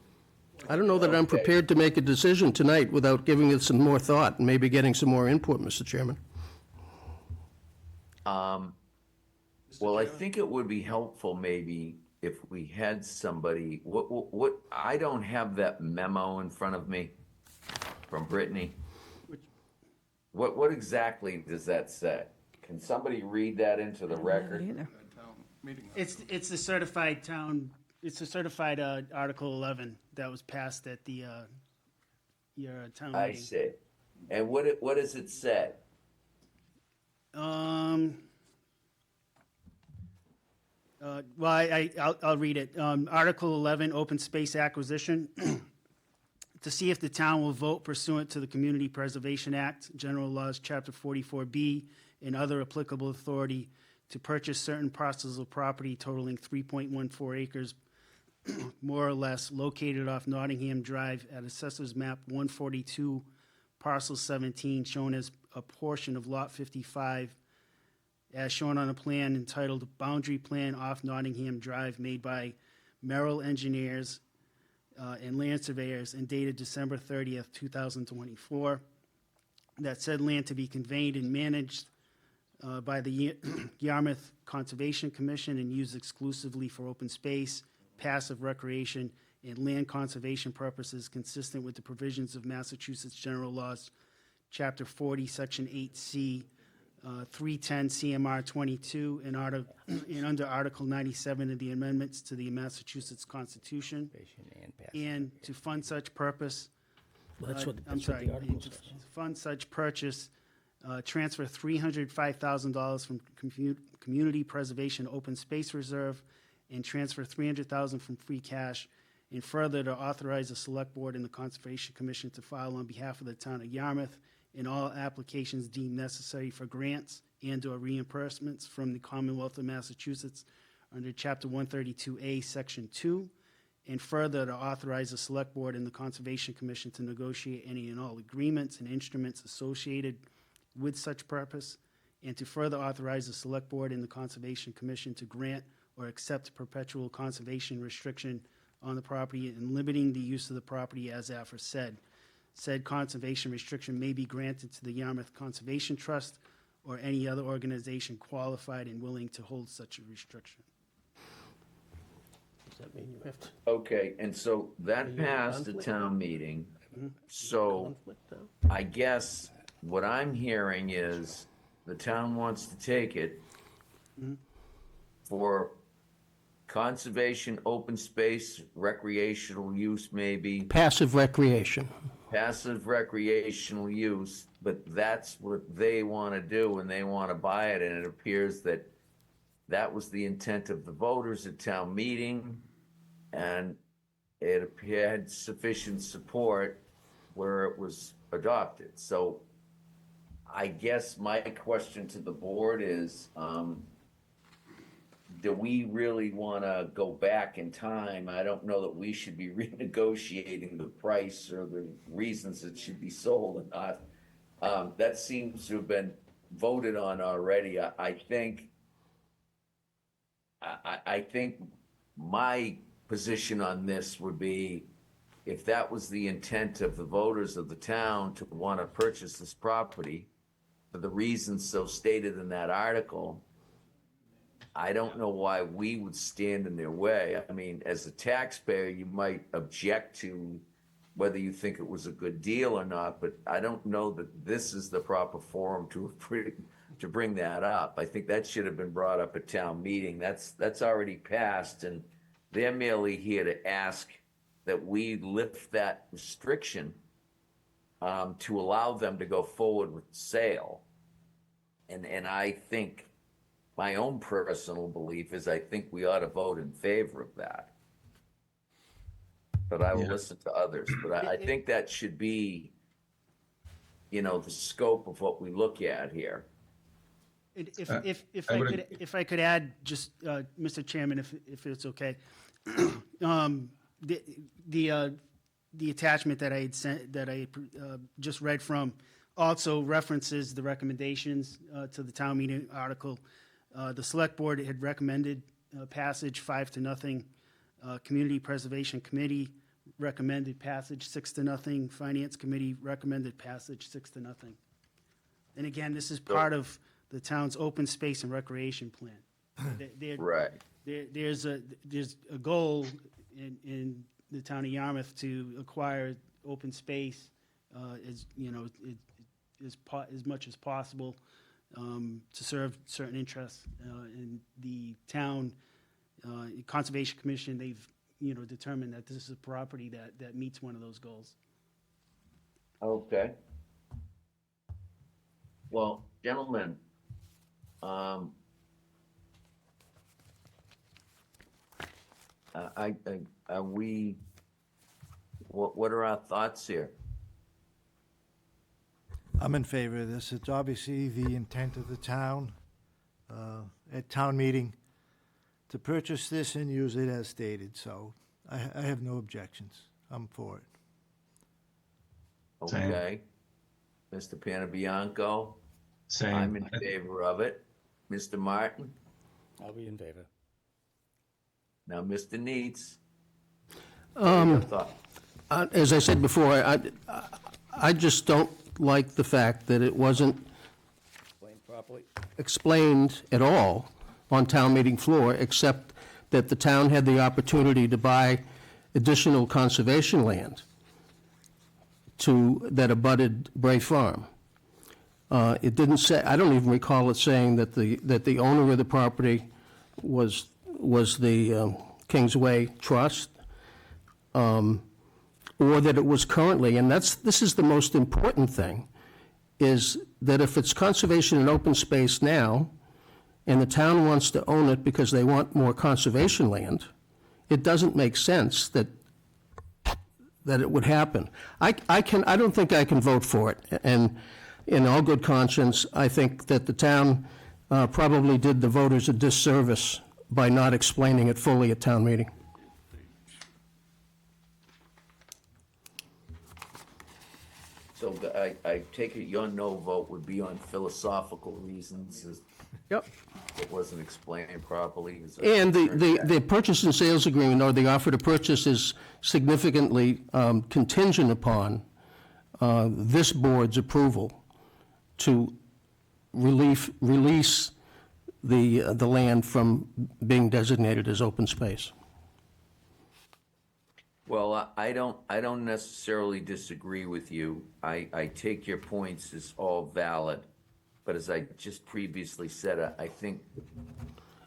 I don't know that I'm prepared to make a decision tonight without giving it some more thought and maybe getting some more input, Mr. Chairman. Well, I think it would be helpful maybe if we had somebody, I don't have that memo in front of me from Brittany. What exactly does that say? Can somebody read that into the record? Either. It's the certified town, it's the certified Article 11 that was passed at the, your town meeting. I see. And what does it say? Well, I'll read it. Article 11, open space acquisition. To see if the town will vote pursuant to the Community Preservation Act, General Laws, Chapter 44B, and other applicable authority to purchase certain parcels of property totaling 3.14 acres, more or less, located off Nottingham Drive at Assessors Map 142, Parcel 17, shown as a portion of Lot 55, as shown on a plan entitled Boundary Plan off Nottingham Drive, made by Merrill Engineers and Land Surveyors, and dated December 30th, 2024. That said land to be conveyed and managed by the Yarmouth Conservation Commission and used exclusively for open space, passive recreation, and land conservation purposes consistent with the provisions of Massachusetts General Laws, Chapter 40, Section 8C, 310 CMR 22, and under Article 97 of the amendments to the Massachusetts Constitution, and to fund such purpose. To fund such purchase, transfer $305,000 from Community Preservation Open Space Reserve, and transfer $300,000 from free cash, and further to authorize the Select Board and the Conservation Commission to file on behalf of the town of Yarmouth in all applications deemed necessary for grants and/or reimbursements from the Commonwealth of Massachusetts under Chapter 132A, Section 2, and further to authorize the Select Board and the Conservation Commission to negotiate any and all agreements and instruments associated with such purpose, and to further authorize the Select Board and the Conservation Commission to grant or accept perpetual conservation restriction on the property and limiting the use of the property as aforesaid. Said conservation restriction may be granted to the Yarmouth Conservation Trust or any other organization qualified and willing to hold such a restriction. Does that mean you have to? Okay, and so that passed the town meeting. So I guess what I'm hearing is the town wants to take it for conservation, open space, recreational use maybe. Passive recreation. Passive recreational use, but that's what they want to do and they want to buy it. And it appears that that was the intent of the voters at town meeting. And it had sufficient support where it was adopted. So I guess my question to the board is, do we really want to go back in time? I don't know that we should be renegotiating the price or the reasons it should be sold or not. That seems to have been voted on already. I think my position on this would be, if that was the intent of the voters of the town to want to purchase this property for the reasons so stated in that article, I don't know why we would stand in their way. I mean, as a taxpayer, you might object to whether you think it was a good deal or not, but I don't know that this is the proper forum to bring that up. I think that should have been brought up at town meeting. That's already passed, and they're merely here to ask that we lift that restriction to allow them to go forward with the sale. And I think my own personal belief is I think we ought to vote in favor of that. But I will listen to others. But I think that should be, the scope of what we look at here. If I could add, just Mr. Chairman, if it's okay, the attachment that I had sent, that I just read from, also references the recommendations to the town meeting article. The Select Board had recommended passage 5-0 Community Preservation Committee recommended passage 6-0. Finance Committee recommended passage 6-0. And again, this is part of the town's open space and recreation plan. Right. There's a goal in the town of Yarmouth to acquire open space, as, you know, as much as possible, to serve certain interests. In the town Conservation Commission, they've, you know, determined that this is a property that meets one of those goals. Okay. Well, gentlemen, are we, what are our thoughts here? I'm in favor of this. It's obviously the intent of the town at town meeting to purchase this and use it as stated, so I have no objections. I'm for it. Same. Okay. Mr. Panabianco? Same. I'm in favor of it. Mr. Martin? I'll be in favor. Now, Mr. Neitz? As I said before, I just don't like the fact that it wasn't Explained properly. explained at all on town meeting floor, except that the town had the opportunity to buy additional conservation land that abutted Bray Farm. It didn't say, I don't even recall it saying that the owner of the property was the Kingsway Trust, or that it was currently, and this is the most important thing, is that if it's conservation and open space now, and the town wants to own it because they want more conservation land, it doesn't make sense that it would happen. I don't think I can vote for it, and in all good conscience, I think that the town probably did the voters a disservice by not explaining it fully at town meeting. So I take it your no vote would be on philosophical reasons. Yep. It wasn't explained properly. And the purchase and sales agreement, or the offer to purchase, is significantly contingent upon this board's approval to release the land from being designated as open space. Well, I don't necessarily disagree with you. I take your points as all valid, but as I just previously said, I think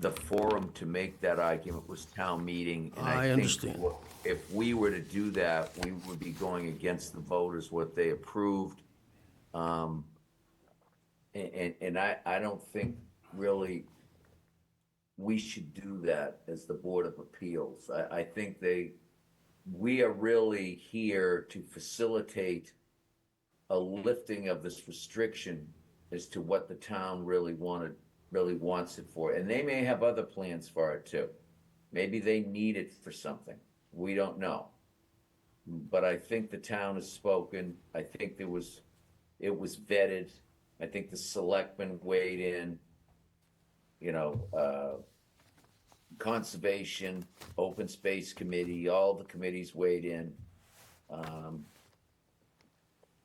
the forum to make that argument was town meeting. And I understand. If we were to do that, we would be going against the voters, what they approved. And I don't think really we should do that as the Board of Appeals. I think we are really here to facilitate a lifting of this restriction as to what the town really wants it for. And they may have other plans for it too. Maybe they need it for something. We don't know. But I think the town has spoken. I think it was vetted. I think the selectmen weighed in, Conservation, Open Space Committee, all the committees weighed in.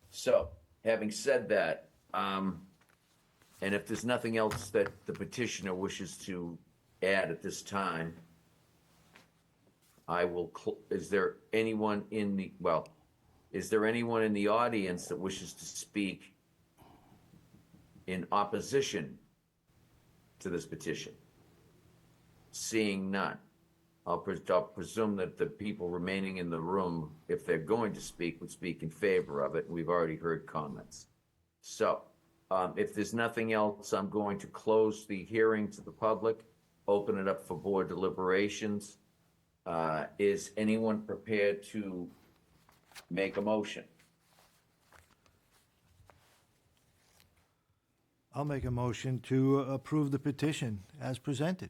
So, having said that, and if there's nothing else that the petitioner wishes to add at this time, I will, is there anyone in the audience that wishes to speak in opposition to this petition? Seeing none, I'll presume that the people remaining in the room, if they're going to speak, would speak in favor of it. We've already heard comments. So, if there's nothing else, I'm going to close the hearing to the public, open it up for board deliberations. Is anyone prepared to make a motion? I'll make a motion to approve the petition as presented.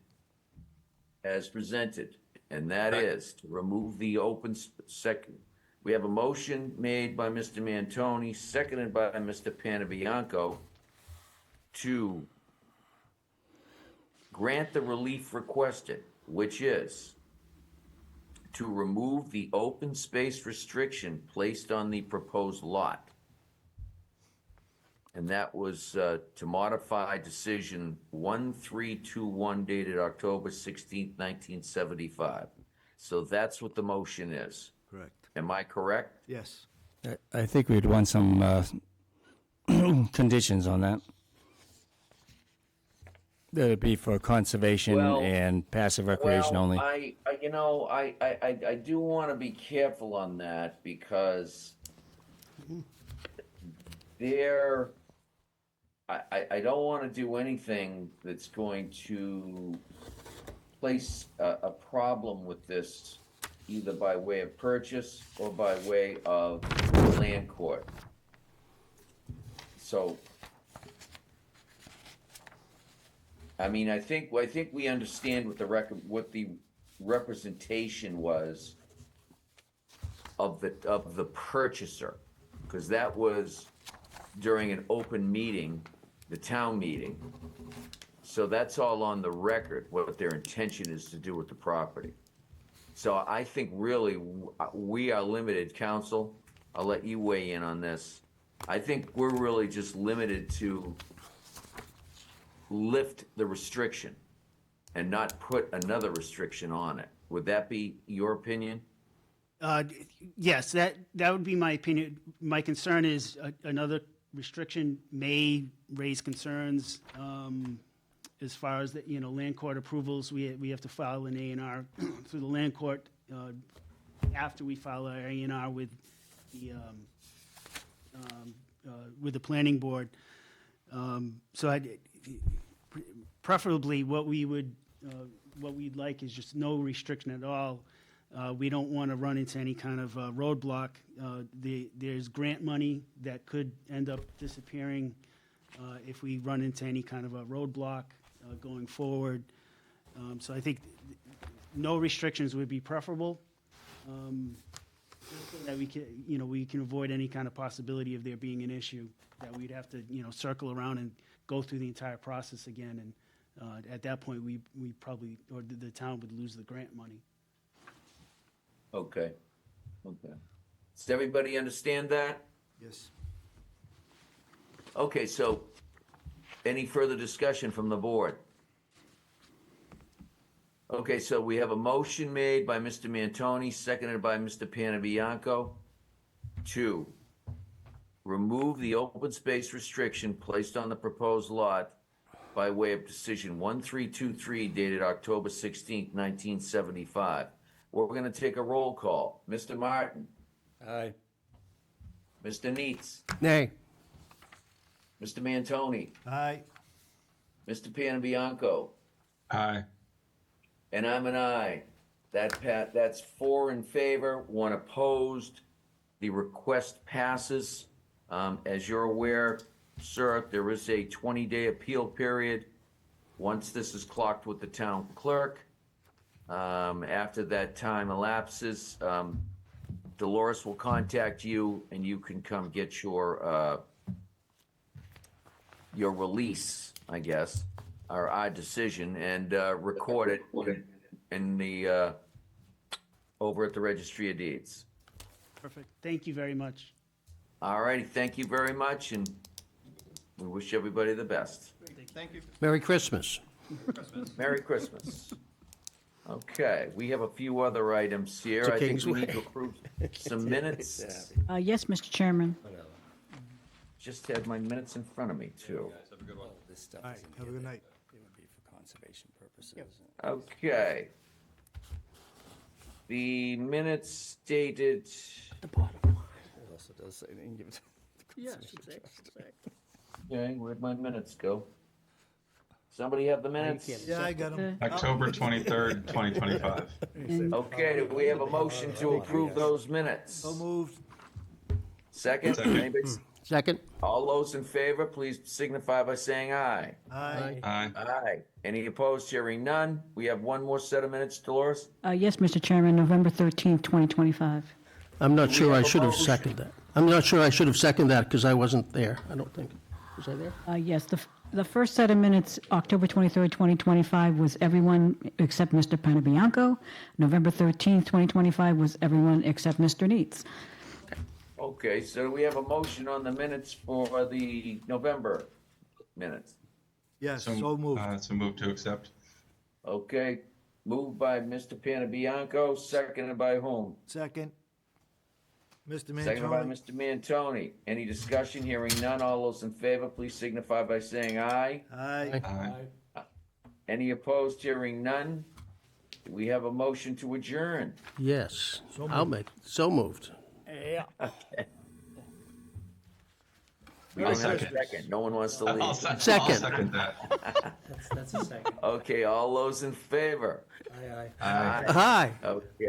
As presented, and that is to remove the open second. We have a motion made by Mr. Mantoni, seconded by Mr. Panabianco, to grant the relief requested, which is to remove the open space restriction placed on the proposed lot. And that was to modify decision 1321 dated October 16th, 1975. So that's what the motion is. Correct. Am I correct? Yes. I think we'd want some conditions on that. That'd be for conservation Well- and passive recreation Well, only. I do want to be careful on that because I don't want to do anything that's going to place a problem with this either by way of purchase or by way of land court. So, I mean, I think we understand what the representation was of the purchaser, because that was during an open meeting, the town meeting. So that's all on the record, what their intention is to do with the property. So I think really we are limited, council. I'll let you weigh in on this. I think we're really just limited to lift the restriction and not put another restriction on it. Would that be your opinion? Yes, that would be my opinion. My concern is another restriction may raise concerns as far as the, land court approvals. We have to file an A&R through the land court after we file our A&R with the planning board. So preferably what we'd like is just no restriction at all. We don't want to run into any kind of roadblock. There's grant money that could end up disappearing if we run into any kind of a roadblock going forward. So I think no restrictions would be preferable. So that we can avoid any kind of possibility of there being an issue that we'd have to, circle around and go through the entire process again. And at that point, we probably, or the town would lose the grant money. Okay. Does everybody understand that? Yes. Okay, so any further discussion from the board? Okay, so we have a motion made by Mr. Mantoni, seconded by Mr. Panabianco to remove the open space restriction placed on the proposed lot by way of decision 1323 dated October 16th, 1975. We're going to take a roll call. Mr. Martin? Aye. Mr. Neitz? Nay. Mr. Mantoni? Aye. Mr. Panabianco? Aye. And I'm an aye. That's 4 in favor, 1 opposed. The request passes. As you're aware, sir, there is a 20-day appeal period. Once this is clocked with the town clerk, after that time elapses, Dolores will contact you and you can come get your release, I guess, or our decision, and record it in the over at the Registry of Deeds. Perfect. Thank you very much. All righty, thank you very much, and we wish everybody the best. Thank you. Merry Christmas. Merry Christmas. Okay, we have a few other items here. To I think we Kingsway. need to approve some minutes. Yes, Mr. Chairman. Just had my minutes in front of me, too. This stuff All right, have a good night. It would be for conservation purposes. Okay. The minutes dated, It also does say they can give it to Yes, exactly. okay, where'd my minutes go? Somebody have the minutes? Yeah, I got them. October 23rd, 2025. Okay, do we have a motion to approve those minutes? So moved. Second? Second. Anybody? Second? All those in favor, please signify by saying aye. Aye. Aye. Aye. Any opposed? Hearing none. We have one more set of minutes, Dolores? Yes, Mr. Chairman, November 13th, 2025. I'm not we sure I have a should have motion? seconded that. I'm not sure I should have seconded that because I wasn't there, I don't think. Was I there? Yes, The first set of minutes, October 23rd, 2025, was everyone except Mr. Panabianco. November 13th, 2025 was everyone except Mr. Neitz. Okay, so we have a motion on the minutes for the November minutes. Yes, so moved. So move to accept. Okay, moved by Mr. Panabianco, seconded by whom? Second. Mr. Seconded by Mantoni? Mr. Mantoni. Any discussion? Hearing none. All those in favor, please signify by saying aye. Aye. Aye. Any opposed? Hearing none. Do we have a motion to adjourn? Yes, So I'll moved. make, so moved. Okay. We don't have a second. No one wants to leave. I'll Second. second that. That's a second. Okay, all those in favor? Aye, Aye. Aye. Okay.